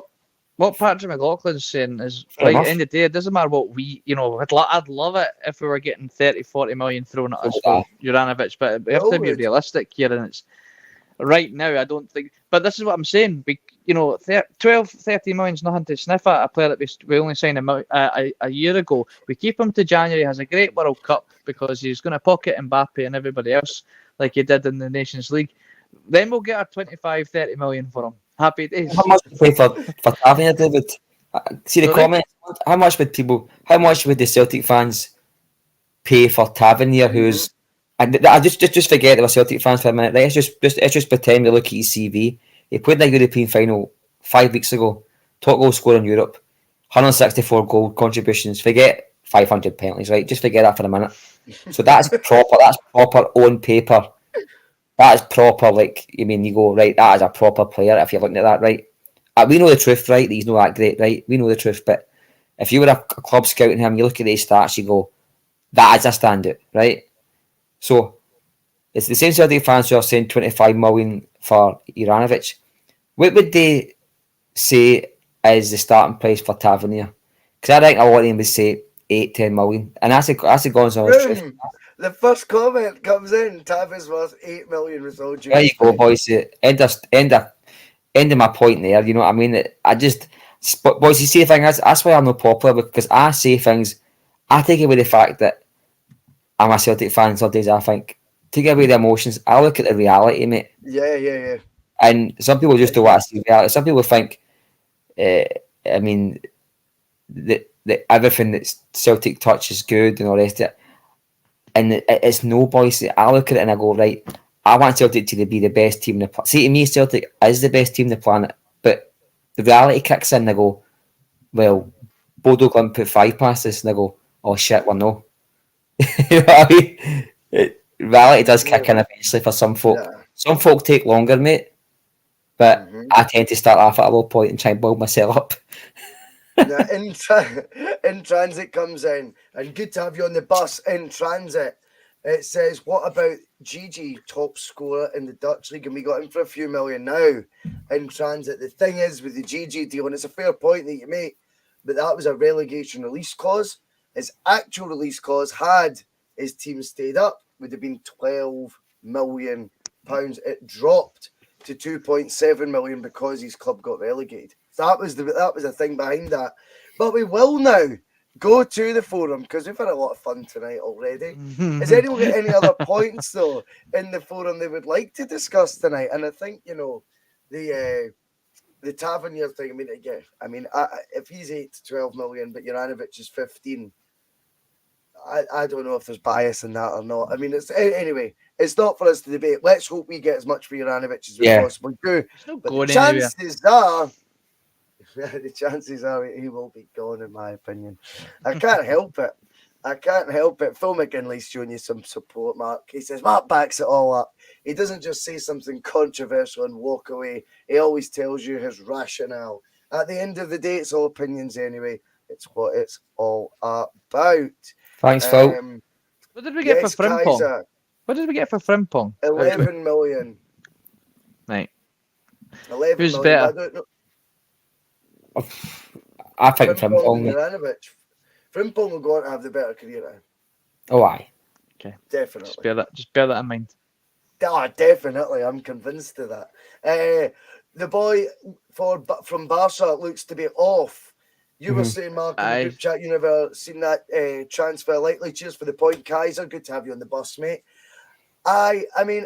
What Patrick McLaughlin's saying is, right, at the end of the day, it doesn't matter what we, I'd love it if we were getting 30, 40 million thrown at us for Juranovic, but we have to be realistic here, and it's right now, I don't think, but this is what I'm saying, 12, 13 million is nothing to sniff at. A player that we only signed a year ago, we keep him to January, has a great World Cup, because he's going to pocket Mbappe and everybody else, like he did in the Nations League. Then we'll get our 25, 30 million for him. Happy days. How much would you pay for Tavernier, David? See the comments. How much would the Celtic fans pay for Tavernier? Who's and I just forget they were Celtic fans for a minute. Right? Let's just pretend we look at his CV. He played in the European final 5 weeks ago. Top goal scorer in Europe, 164 goal contributions. Forget 500 penalties, right? Just forget that for a minute. So that's proper. That's proper on paper. That is proper, you go, right, that is a proper player if you're looking at that, right? We know the truth, right, that he's not that great, right? We know the truth, but if you were a club scouting him, you look at his stats, you go, that is a standout, right? So, it's the same Celtic fans who are saying 25 million for Juranovic. What would they say is the starting price for Tavernier? Because I think a lot of them would say 8-10 million. And that's a God's honest truth. The first comment comes in, Tav is worth 8 million with all due There you go, Bhoycie. End of my point there, you know what I mean? Boys, you see the thing is, that's why I'm not popular, because I say things, I take away the fact that I'm a Celtic fan sometimes, I think. Take away the emotions, I look at the reality, mate. Yeah. And some people just don't want to see reality. Some people think, I mean, that everything that Celtic touch is good and all the rest of it. And it's no, boys. I look at it and I go, right, I want Celtic to be the best team in the planet. See, to me, Celtic is the best team in the planet. But the reality kicks in and I go, well, Bodo Glimt put 5 past us. And I go, oh shit, we're no. You know what I mean? Reality does kick in eventually for some folk. Yeah. Some folk take longer, mate. But I tend to start off at a low point and try and build myself up. In transit comes in, and good to have you on the bus. In transit, it says, what about Gigi, top scorer in the Dutch league, and we got him for a few million now. In transit, the thing is with the Gigi deal, and it's a fair point that you make, but that was a relegation release clause. His actual release clause, had his team stayed up, would have been £12 million. It dropped to 2.7 million because his club got relegated. So that was the thing behind that. But we will now go to the forum, because we've had a lot of fun tonight already. Has anyone got any other points though in the forum they would like to discuss tonight? And I think the Tavernier thing. If he's 8 to 12 million, but Juranovic is 15. I don't know if there's bias in that or not. I mean, anyway, it's not for us to debate. Let's hope we get as much for Juranovic as we possibly do. But the chances are he will be gone, in my opinion. I can't help it. Phil McGinley's showing you some support, Mark. He says, Mark backs it all up. He doesn't just say something controversial and walk away. He always tells you his rationale. At the end of the day, it's all opinions anyway. It's what it's all about. Thanks, Phil. What did we get for Frimpong? What did we get for Frimpong? 11 million. Right. 11 Who's million. better? I don't know. I think Frimpong. Frimpong will go on to have the better career now. Oh, aye. Okay, Definitely. just bear that in mind. Oh, definitely. I'm convinced of that. The boy from Barca looks to be off. You were saying, Mark, in the group chat, you never seen that transfer lightly. Cheers for the point, Kaiser. Good to have you on the bus, mate. I mean,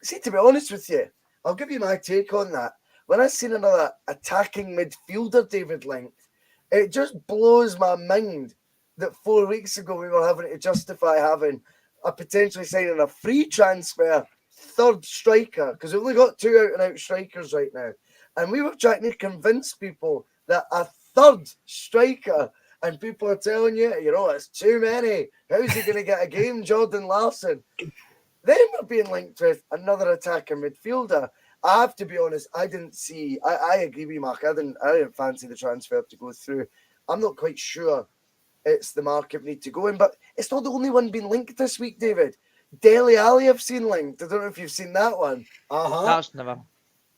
see, to be honest with you, I'll give you my take on that. When I seen another attacking midfielder, David linked, it just blows my mind that 4 weeks ago we were having to justify having a potentially signing a free transfer third striker, because we've only got 2 out-and-out strikers right now. And we were trying to convince people that a third striker, and people are telling you, it's too many. How's he going to get a game, Jordan Larson? Then we're being linked with another attacking midfielder. I have to be honest, I didn't see. I agree with you, Mark. I didn't fancy the transfer to go through. I'm not quite sure it's the market we need to go in, but it's not the only one being linked this week, David. Dele Alli I've seen linked. I don't know if you've seen that one. That's never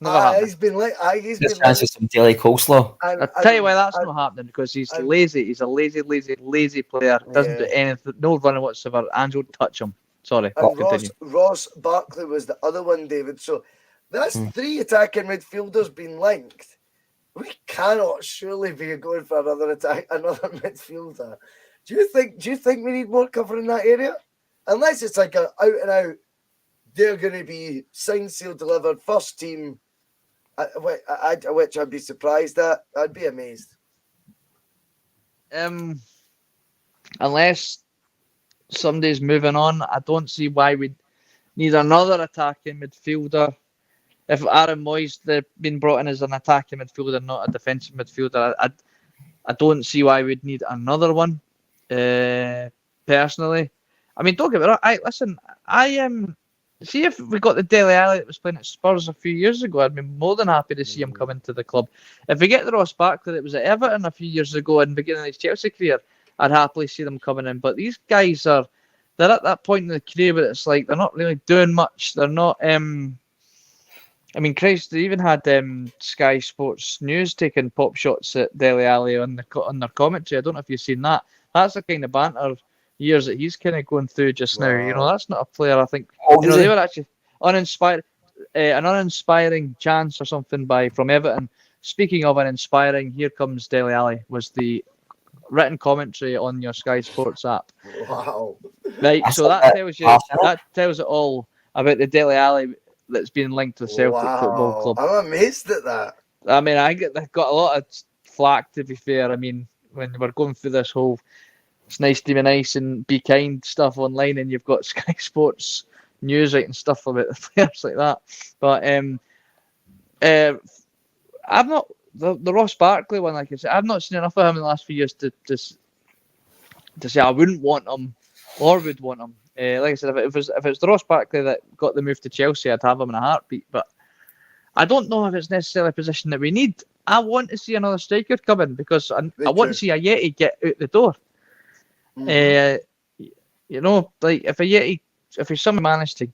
happened. He's been linked. This chance with some daily coleslaw. I'll tell you why that's not happening, because he's lazy. He's a lazy player. Doesn't do anything. No running whatsoever. And don't touch him. Sorry. And Ross Barkley was the other one, David. So that's 3 attacking midfielders being linked. We cannot surely be going for another midfielder. Do you think we need more cover in that area? Unless it's like a out and out, they're going to be signed, sealed, delivered, first team, which I'd be surprised at. I'd be amazed. Unless somebody's moving on, I don't see why we'd need another attacking midfielder. If Aaron Mooy's been brought in as an attacking midfielder, not a defensive midfielder, I don't see why we'd need another one. Personally, I mean, don't get me wrong. See if we got the Dele Alli that was playing at Spurs a few years ago, I'd be more than happy to see him come into the club. If we get the Ross Barkley that was at Everton a few years ago and beginning of his Chelsea career, I'd happily see them coming in. But these guys they're at that point in the career where it's like they're not really doing much. They're not. I mean, Christ, they even had Sky Sports News taking pop shots at Dele Alli on their commentary. I don't know if you've seen that. That's the kind of banter years that he's kind of going through just now. That's not a player I think. They were actually uninspired, an uninspiring chance or something from Everton. Speaking of uninspiring, here comes Dele Alli was the written commentary on your Sky Sports app. Wow! Right, so that tells it all about the Dele Alli that's being linked to the Celtic Football Club. I'm amazed at that. I mean, I got a lot of flack, to be fair. I mean, when we're going through this whole "it's nice to be nice and be kind" stuff online, and you've got Sky Sports News writing stuff about the players like that. But I've not the Ross Barkley one, like I said, I've not seen enough of him in the last few years to say I wouldn't want him or would want him. Like I said, if it's the Ross Barkley that got the move to Chelsea, I'd have him in a heartbeat. But I don't know if it's necessarily a position that we need. I want to see another striker come in because I want to see a Yeti get out the door. Like if someone managed to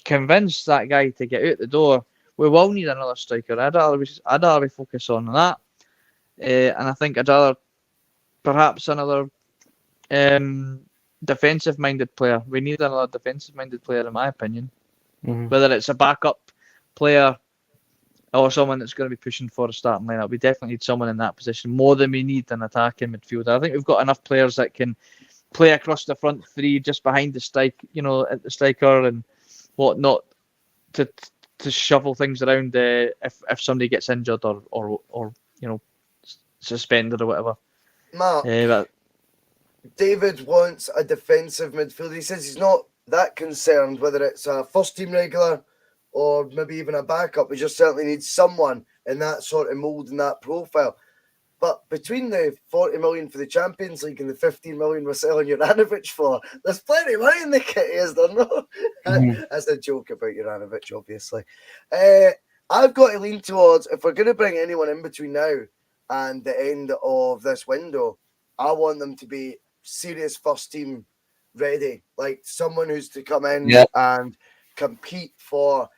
convince that guy to get out the door, we will need another striker. I'd rather focus on that, and I think I'd rather perhaps another defensive-minded player. We need another defensive-minded player, in my opinion. Whether it's a backup player or someone that's going to be pushing for a starting lineup, we definitely need someone in that position more than we need an attacking midfielder. I think we've got enough players that can play across the front three, just behind the at the striker and whatnot, to shuffle things around if somebody gets injured or suspended or whatever. Mark, David wants a defensive midfielder. He says he's not that concerned whether it's a first team regular or maybe even a backup. We just certainly need someone in that sort of mould and that profile. But between the 40 million for the Champions League and the 15 million we're selling Juranovic for, there's plenty of money in the kitty, is there not? That's a joke about Juranovic, obviously. I've got to lean towards, if we're going to bring anyone in between now and the end of this window, I want them to be serious first team ready. Like someone who's to come in and compete for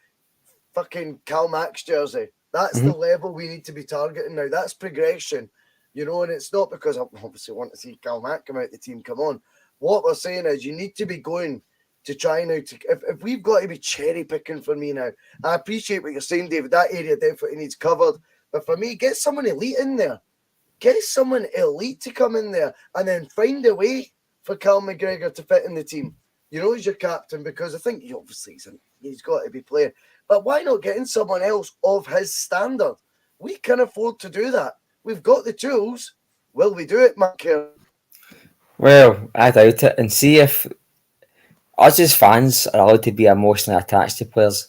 fucking Cal Mack's jersey. That's the level we need to be targeting now. That's progression, and it's not because I obviously want to see Cal Mack come out the team, come on, What we're saying is you need to be going to try now. If we've got to be cherry picking for me now, I appreciate what you're saying, David. That area definitely needs covered. But for me, get someone elite in there. Get someone elite to come in there and then find a way for Cal McGregor to fit in the team. You know, he's your captain, because I think he's got to be playing. But why not getting someone else of his standard? We can afford to do that. We've got the tools. Will we do it, Mark? Well, I doubt it. And see if us as fans are allowed to be emotionally attached to players.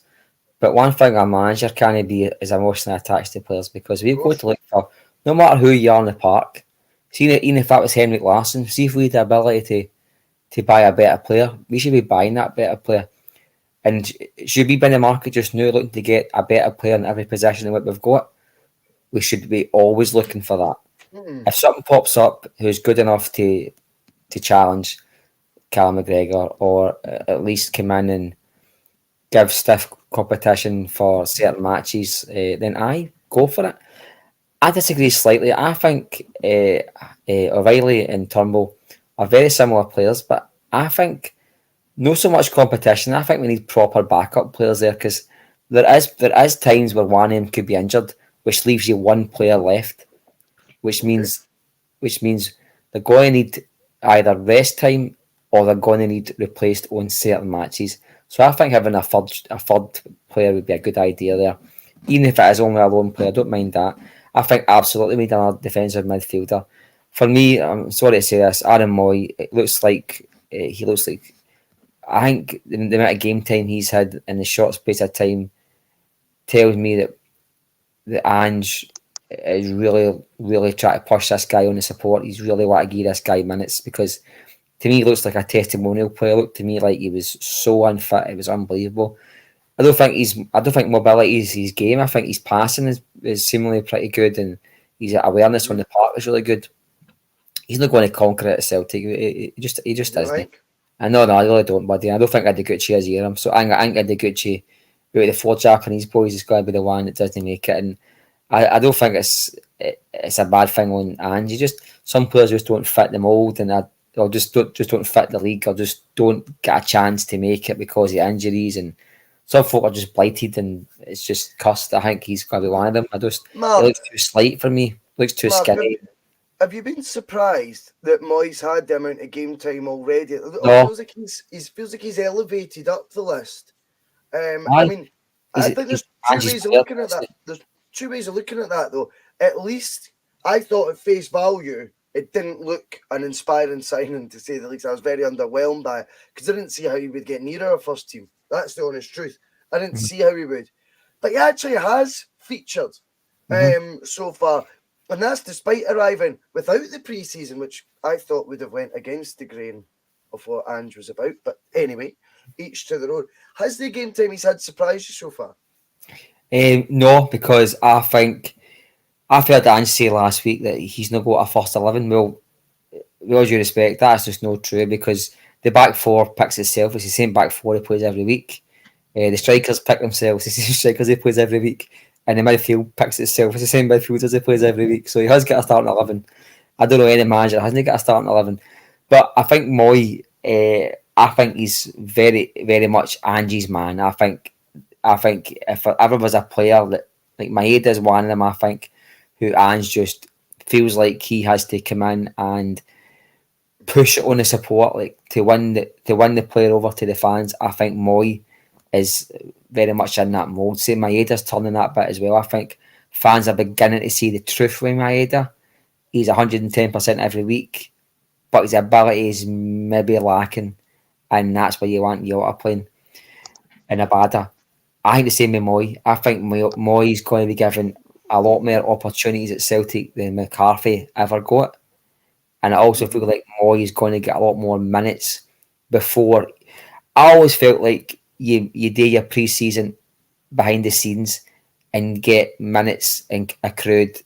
But one thing a manager can't be is emotionally attached to players, because we've got to look for, no matter who you are in the park, even if that was Henrik Larsson, see if we had the ability to buy a better player, we should be buying that better player. And should we be in the market just now looking to get a better player in every position than what we've got? We should be always looking for that. If something pops up who's good enough to challenge Callum McGregor, or at least come in and give stiff competition for certain matches, then I go for it. I disagree slightly. I think O'Reilly and Turnbull are very similar players, but I think not so much competition. I think we need proper backup players there, because there is times where one of them could be injured, which leaves you one player left, which means they're going to need either rest time or they're going to need replaced on certain matches. So I think having a third player would be a good idea there. Even if it is only a lone player, I don't mind that. I think absolutely we need another defensive midfielder. For me, I'm sorry to say this, Aaron Mooy, it looks like I think the amount of game time he's had in the short space of time tells me that Ange is really, really trying to push this guy on the support. He's really want to give this guy minutes, because to me he looks like a testimonial player. Looked to me like he was so unfit, it was unbelievable. I don't think mobility is his game. I think his passing is seemingly pretty good, and his awareness on the park is really good. He's not going to conquer it at Celtic. He just isn't. I really don't, buddy. I don't think Ideguchi is here. I think Ideguchi, out of the 4 Japanese boys, is going to be the one that doesn't make it. And I don't think it's a bad thing on Ange. Some players just don't fit the mould, and or just don't fit the league, or just don't get a chance to make it because of injuries. And some folk are just blighted, and it's just cussed. I think he's going to be one of them. He looks too slight for me. Looks too skinny. Have you been surprised that Moyes had the amount of game time already? It feels like he's elevated up the list. I think there's 2 ways of looking at that. There's 2 ways of looking at that, though. At least I thought at face value, it didn't look an inspiring signing, to say the least. I was very underwhelmed by it, because I didn't see how he would get near our first team. That's the honest truth. I didn't see how he would. But he actually has featured so far. And that's despite arriving without the pre-season, which I thought would have went against the grain of what Ange was about. But anyway, each to their own. Has the game time he's had surprised you so far? No, because I've heard Ange say last week that he's not got a first 11. Well, with all due respect, that's just not true, because the back 4 picks itself. It's the same back 4 he plays every week. The strikers pick themselves. It's the same strikers he plays every week. And the midfield picks itself. It's the same midfield as he plays every week. So he has got a starting 11. I don't know any manager that hasn't got a starting 11. But I think Mooy, I think he's very, very much Ange's man. I think if there ever was a player that, like Maeda is one of them, I think, who Ange just feels like he has to come in and push it on the support, like to win the player over to the fans. I think Mooy is very much in that mould. Say Maeda's turning that bit as well. I think fans are beginning to see the truth with Maeda. He's 110% every week, but his ability is maybe lacking, and that's where you want Jota playing in Abada. I think the same with Mooy. I think Mooy is going to be given a lot more opportunities at Celtic than McCarthy ever got, and I also feel like Mooy is going to get a lot more minutes before. I always felt like you do your pre-season behind the scenes and get minutes and accrued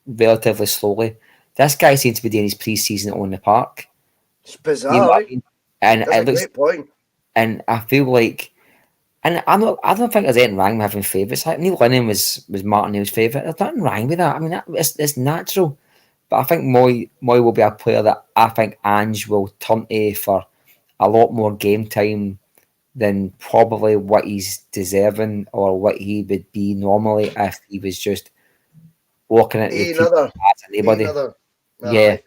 relatively slowly. This guy seems to be doing his pre-season on the park. It's bizarre, you know what I mean? And that's a great point. And I feel like, and I don't think there's anything wrong with having favourites. Like Neil Lennon was Martin Neil's favourite. There's nothing wrong with that. I mean, it's natural. But I think Mooy will be a player that I think Ange will turn to for a lot more game time than probably what he's deserving or what he would be normally if he was just walking into the team as anybody. Yeah. Yeah.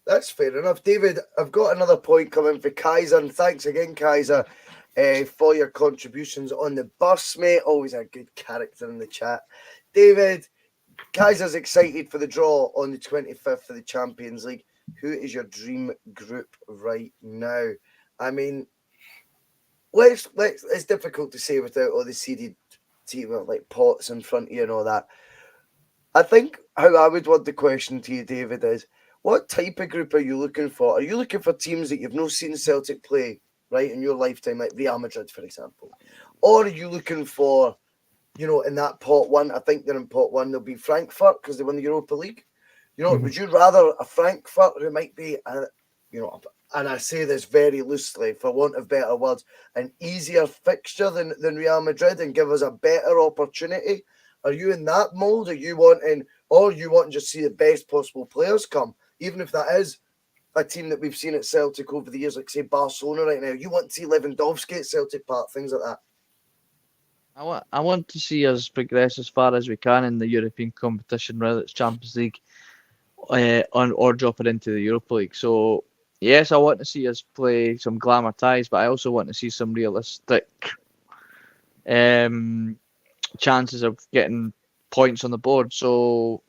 That's fair enough. David, I've got another point coming for Kaiser, and thanks again, Kaiser, for your contributions on the bus, mate. Always a good character in the chat. David, Kaiser's excited for the draw on the 25th of the Champions League. Who is your dream group right now? I mean, let's it's difficult to say without all the seeded team like pots in front of you and all that. I think how I would want the question to you, David, is what type of group are you looking for? Are you looking for teams that you've not seen Celtic play, right, in your lifetime, like Real Madrid, for example? Or are you looking for, you know, in that pot one, I think they're in pot one, there'll be Frankfurt because they won the Europa League. You know, would you rather a Frankfurt who might be, you know, and I say this very loosely for want of better words, an easier fixture than Real Madrid and give us a better opportunity? Are you in that mold? Or you wanting just see the best possible players come, even if that is a team that we've seen at Celtic over the years, like say Barcelona right now? You want to see Lewandowski at Celtic Park, things like that. I want to see us progress as far as we can in the European competition, whether it's Champions League or dropping into the Europa League. So yes, I want to see us play some glamour ties, but I also want to see some realistic chances of getting points on the board. So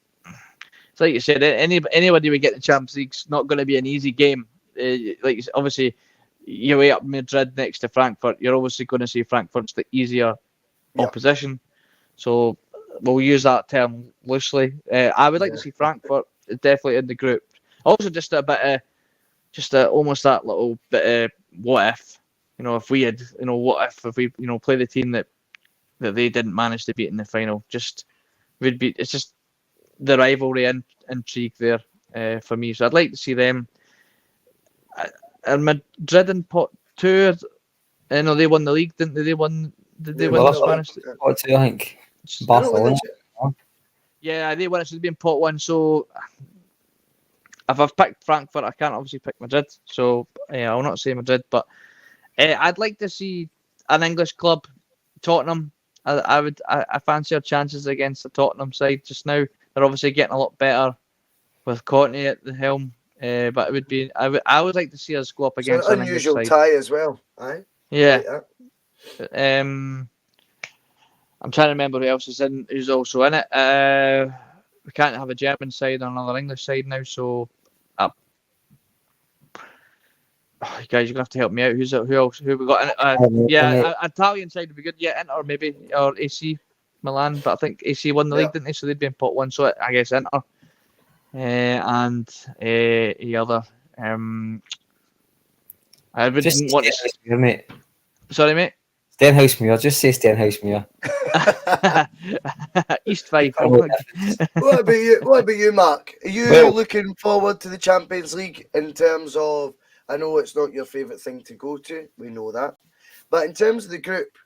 it's like you said, anybody we get in the Champions League's not going to be an easy game. Like obviously, you weigh up Madrid next to Frankfurt. You're obviously going to see Frankfurt's the easier opposition. So we'll use that term loosely. I would like to see Frankfurt definitely in the group. Also, just a bit of, almost that little bit of what if, you know, if we had, you know, what if we, you know, play the team that they didn't manage to beat in the final. Just would be, it's just the rivalry and intrigue there for me. So I'd like to see them. And Madrid in pot two, you know, they won the league, didn't they? Did they win the Spanish? Pot two, I think. Barcelona. Yeah, they won it. Should have been pot one. So if I've picked Frankfurt, I can't obviously pick Madrid. So I'll not say Madrid, but I'd like to see an English club, Tottenham. I fancy our chances against the Tottenham side just now. They're obviously getting a lot better with Cairney at the helm. But it would be I would like to see us go up against an unusual tie as well. Aye. Yeah. Like I'm trying to remember who else is in, who's also in it. We can't have a German side or another English side now, so guys, you're gonna have to help me out. Who we got in it? Italian side would be good. Yeah, Inter maybe or AC Milan, but I think AC won the league, didn't they? So they'd be in pot one. So I guess Inter and the other. I would just want to. Here, mate. Sorry, mate. Stenhousemuir. Just say Stenhousemuir. East 5. What about you, Mark? Are you looking forward to the Champions League in terms of? I know it's not your favourite thing to go to. We know that. But in terms of the group,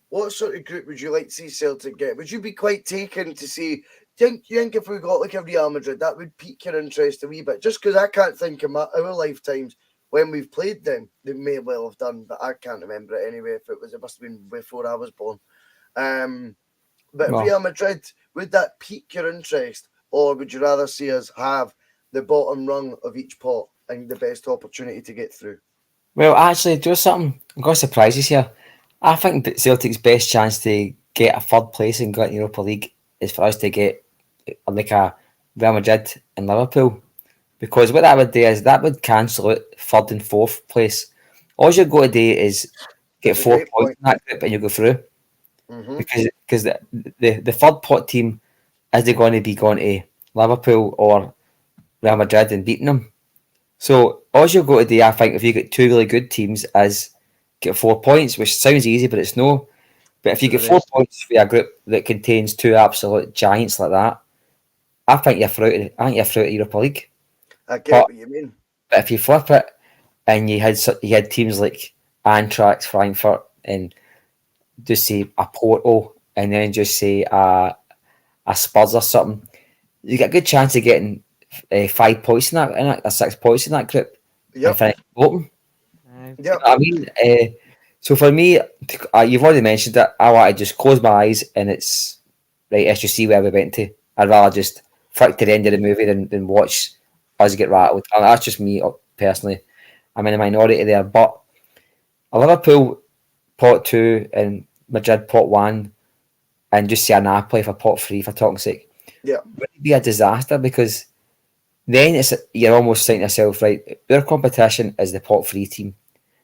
what sort of group would you like to see Celtic get? Would you be quite taken to see? Do you think if we got like a Real Madrid, that would pique your interest a wee bit? Just because I can't think of our lifetimes when we've played them. They may well have done, but I can't remember it anyway. It must have been before I was born. But Real Madrid, would that pique your interest? Or would you rather see us have the bottom rung of each pot and the best opportunity to get through? Well, actually, do something. I'm going to surprise you here. I think that Celtic's best chance to get a third place and go into Europa League is for us to get like a Real Madrid and Liverpool. Because what that would do is that would cancel out third and fourth place. All you've got to do is get 4 points in that group and you go through. Mm-hmm. Because the third pot team, is they going to be going to Liverpool or Real Madrid and beating them? So all you've got to do, I think, if you get two really good teams, is get 4 points, which sounds easy, but it's no. But if you get 4 points for a group that contains two absolute giants like that, I think you're through to Europa League. I get what you mean. But if you flip it and you had teams like Eintracht, Frankfurt, and just say a Porto, and then just say a Spurs or something, you get a good chance of getting 5 points in that, or 6 points in that group, and Yep. finish bottom. Aye. Yep. I mean, so for me, you've already mentioned it. I want to just close my eyes and it's right. Let's just see where we went to. I'd rather just flick to the end of the movie than watch us get rattled. And that's just me personally. I'm in a minority there, but a Liverpool pot 2 and Madrid pot 1, and just see a Napoli for pot 3 for talking sake. Yeah. Would it be a disaster? Because then you're almost saying to yourself, right, our competition is the pot 3 team.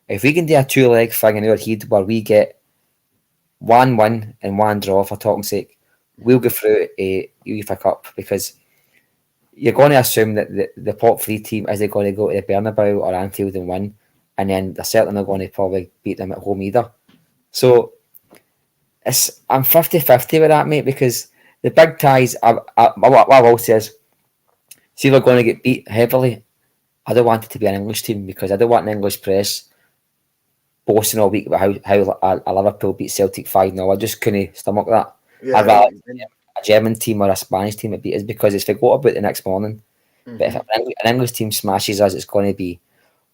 If we can do a 2-leg thing in our head where we get 1 win and 1 draw for talking sake, we'll go through a UEFA Cup, because you're going to assume that the pot 3 team isn't going to go to the Bernabeu or Anfield and win, and then they're certainly not going to probably beat them at home either. So I'm 50-50 with that, mate, because the big ties, what I will say is, see, we're going to get beat heavily. I don't want it to be an English team, because I don't want an English press boasting all week about how a Liverpool beat Celtic 5-0. I just couldn't stomach that. Yeah. I'd rather a German team or a Spanish team that beat us, because it's forgot about the next morning. Mm-hmm. But if an English team smashes us, it's going to be,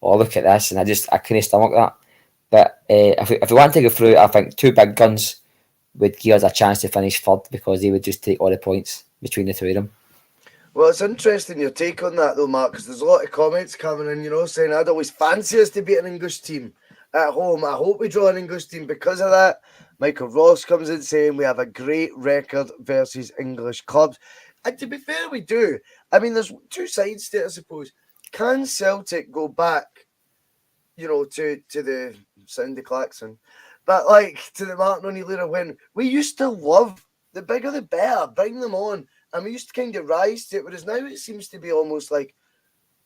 oh, look at this, and I couldn't stomach that. But if we want to go through, I think 2 big guns would give us a chance to finish third, because they would just take all the points between the 2 of them. Well, it's interesting your take on that, though, Mark, because there's a lot of comments coming in, saying I'd always fancy us to beat an English team at home. I hope we draw an English team because of that. Michael Ross comes in saying we have a great record versus English clubs. And to be fair, we do. I mean, there's 2 sides to it, I suppose. Can Celtic go back, to the sound of klaxon, but to the Martin O'Neill era when we used to love the bigger the better, bring them on. And we used to kind of rise to it, whereas now it seems to be almost like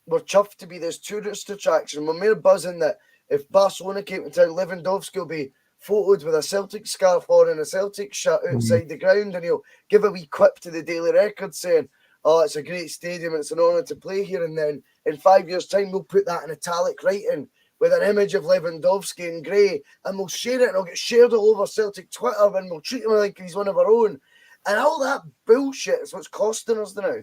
we're chuffed to be this tourist attraction. We're mere buzzing that if Barcelona came to town, Lewandowski will be photoed with a Celtic scarf on and a Celtic shirt outside the ground, and he'll give a wee quip to the Daily Record saying, oh, it's a great stadium, it's an honour to play here. And then in 5 years' time, we'll put that in italic writing with an image of Lewandowski in grey, and we'll share it, and it'll get shared all over Celtic Twitter, and we'll treat him like he's one of our own. And all that bullshit is what's costing us now.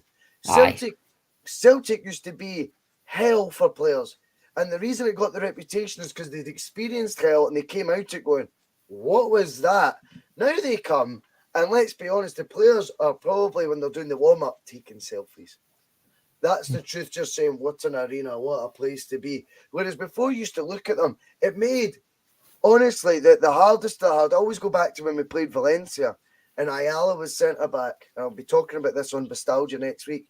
Celtic used to be hell for players. And the reason it got the reputation is because they'd experienced hell and they came out it going, what was that? Now they come, and let's be honest, the players are probably, when they're doing the warm-up, taking selfies. That's the truth, just saying, what an arena, what a place to be. Whereas before you used to look at them, it made, honestly, the hardest I had, I always go back to when we played Valencia. And Ayala was centre-back. I'll be talking about this on Nostalgia next week.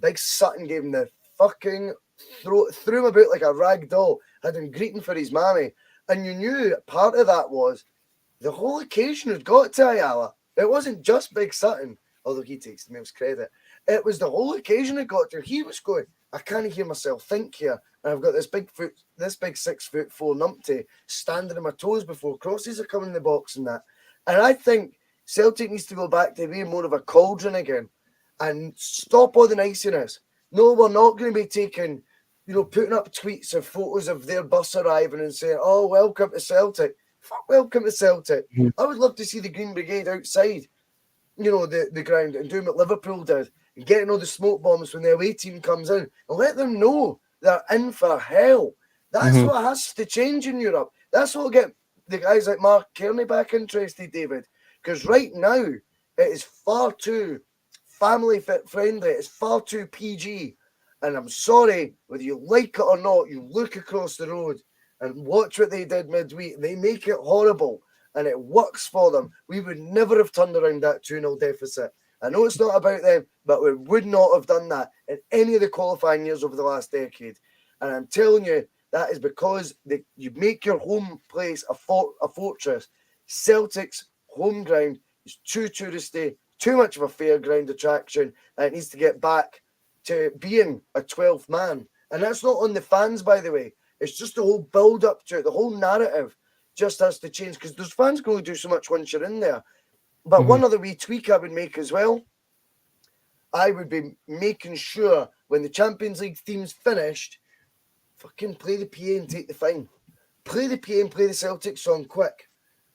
Big Sutton gave him the fucking threw him about like a rag doll, had him greeting for his mammy. And you knew part of that was the whole occasion had got to Ayala. It wasn't just Big Sutton, although he takes the most credit. It was the whole occasion it got to. He was going, I can't hear myself think here. And I've got this big 6'4" numpty standing on my toes before crosses are coming in the box and that. And I think Celtic needs to go back to being more of a cauldron again and stop all the niceness. No, we're not going to be taking, putting up tweets of photos of their bus arriving and saying, oh, welcome to Celtic. Fuck, welcome to Celtic. Mm-hmm. I would love to see the Green Brigade outside, the ground and doing what Liverpool did and getting all the smoke bombs when the away team comes in and let them know they're in for hell. That's what has to change in Europe. That's what will get the guys like Marc Cairney back interested, David. Because right now, it is far too family friendly. It's far too PG. And I'm sorry, whether you like it or not, you look across the road and watch what they did midweek. They make it horrible, and it works for them. We would never have turned around that 2-0 deficit. I know it's not about them, but we would not have done that in any of the qualifying years over the last decade. And I'm telling you, that is because you make your home place a fortress. Celtic's home ground is too touristy, too much of a fairground attraction, and it needs to get back to being a 12th man. And that's not on the fans, by the way. It's just the whole build-up to it, the whole narrative just has to change, because those fans can only do so much once you're in there. But one other wee tweak I would make as well, I would be making sure when the Champions League theme's finished, fucking play the PA and take the fine. Play the PA and play the Celtic song quick.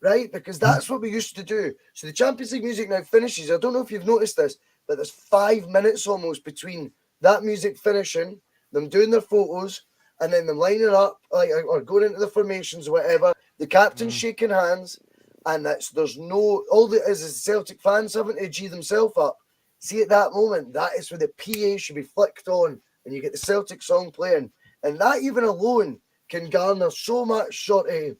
Right? Because that's what we used to do. So the Champions League music now finishes. I don't know if you've noticed this, but there's 5 minutes almost between that music finishing, them doing their photos, and then them lining up, like, or going into the formations or whatever, the captain shaking hands, and there's no, all that is Celtic fans having to G themselves up. See, at that moment, that is where the PA should be flicked on, and you get the Celtic song playing. And that even alone can garner so much sort of,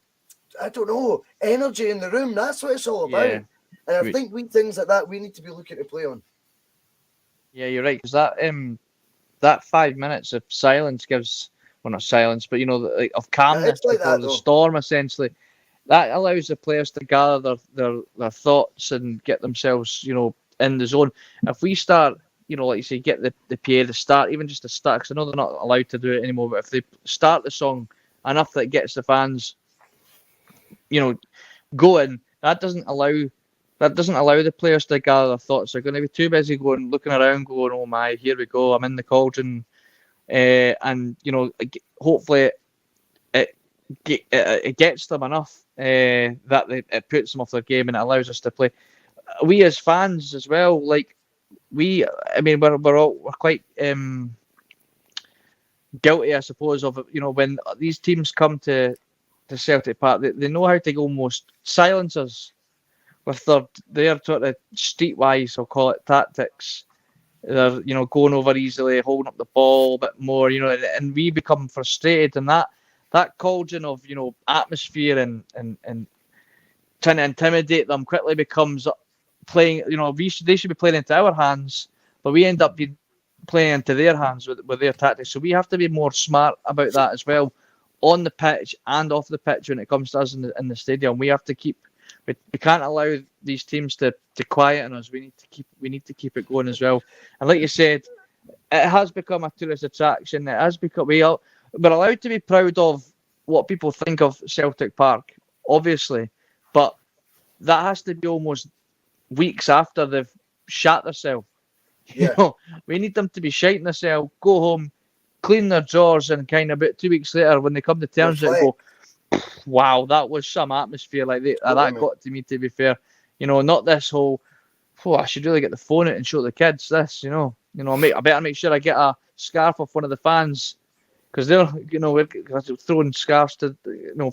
I don't know, energy in the room. That's what it's all about. Yeah. And I think things like that we need to be looking to play on. Yeah, you're right, because that 5 minutes of silence gives, well, not silence, but of calmness like before the storm, essentially. That allows the players to gather their thoughts and get themselves, in the zone. If we start, like you say, get the PA to start, even just to start, because I know they're not allowed to do it anymore, but if they start the song enough that it gets the fans, going, that doesn't allow the players to gather their thoughts. They're going to be too busy looking around, going, "Oh my, here we go, I'm in the cauldron," and hopefully it gets them enough that it puts them off their game and it allows us to play. We as fans as well, we're quite guilty, I suppose, of when these teams come to Celtic Park, they know how to almost silence us with their sort of streetwise, I'll call it, tactics. They're going over easily, holding up the ball a bit more, and we become frustrated, and that cauldron of atmosphere and trying to intimidate them quickly becomes playing. They should be playing into our hands, but we end up playing into their hands with their tactics. So we have to be more smart about that as well, on the pitch and off the pitch when it comes to us in the stadium. We have to keep. We can't allow these teams to quieten us. We need to keep it going as well. And like you said, it has become a tourist attraction. It has become we're allowed to be proud of what people think of Celtic Park, obviously, but that has to be almost weeks after they've shat themselves. Yeah. We need them to be shiting themselves, go home, clean their drawers, and kind of about 2 weeks later, when they come to terms with it, go, "Wow, that was some atmosphere." Like that got to me, to be fair. Not this whole, I should really get the phone out and show the kids this. I better make sure I get a scarf off one of the fans, because they're, we're throwing scarves to,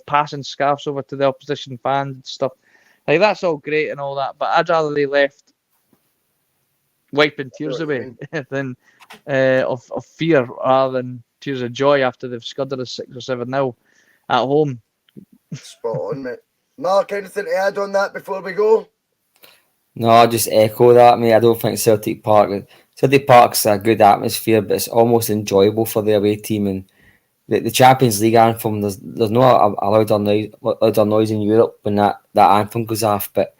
passing scarves over to the opposition fans and stuff. Like, that's all great and all that, but I'd rather they left wiping tears away than of fear, rather than tears of joy after they've scudded us 6 or 7-0 at home. Spot on, mate. Mark, anything to add on that before we go? No, I'll just echo that, mate. I don't think Celtic Park's a good atmosphere, but it's almost enjoyable for the away team. And the Champions League anthem, there's no a louder noise in Europe when that anthem goes off, but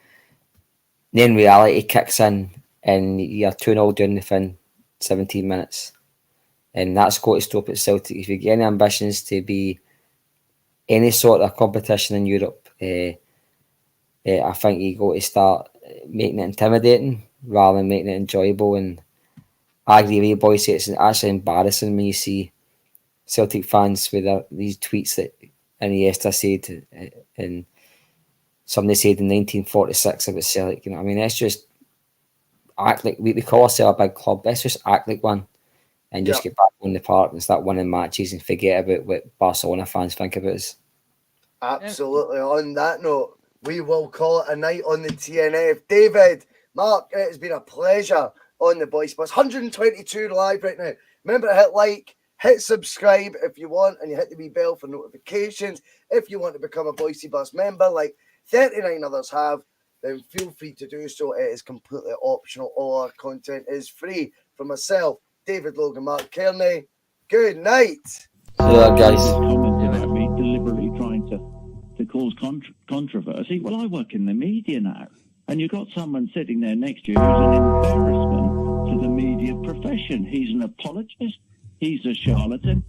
then reality kicks in and you're 2-0 down within 17 minutes. And that's got to stop at Celtic. If you get any ambitions to be any sort of competition in Europe, I think you got to start making it intimidating rather than making it enjoyable. And I agree with Bhoycie, it's actually embarrassing when you see Celtic fans with these tweets that Iniesta said, and somebody said in 1946 about Celtic. It's just act like we call ourselves a big club. Let's just act like one and just get back on the park and start winning matches and forget about what Barcelona fans think about us. Absolutely. On that note, we will call it a night on the T.N.F. David, Mark, it has been a pleasure on the Bhoycie Bus. 122 live right now. Remember to hit like, hit subscribe if you want, and you hit the wee bell for notifications. If you want to become a Bhoycie Bus member, like 39 others have, then feel free to do so. It is completely optional. All our content is free. For myself, David, Logue and Marc Cairney, good night. Yeah, guys. Commented about me deliberately trying to cause controversy. Well, I work in the media now, and you've got someone sitting there next to you who's an embarrassment to the media profession. He's an apologist. He's a charlatan.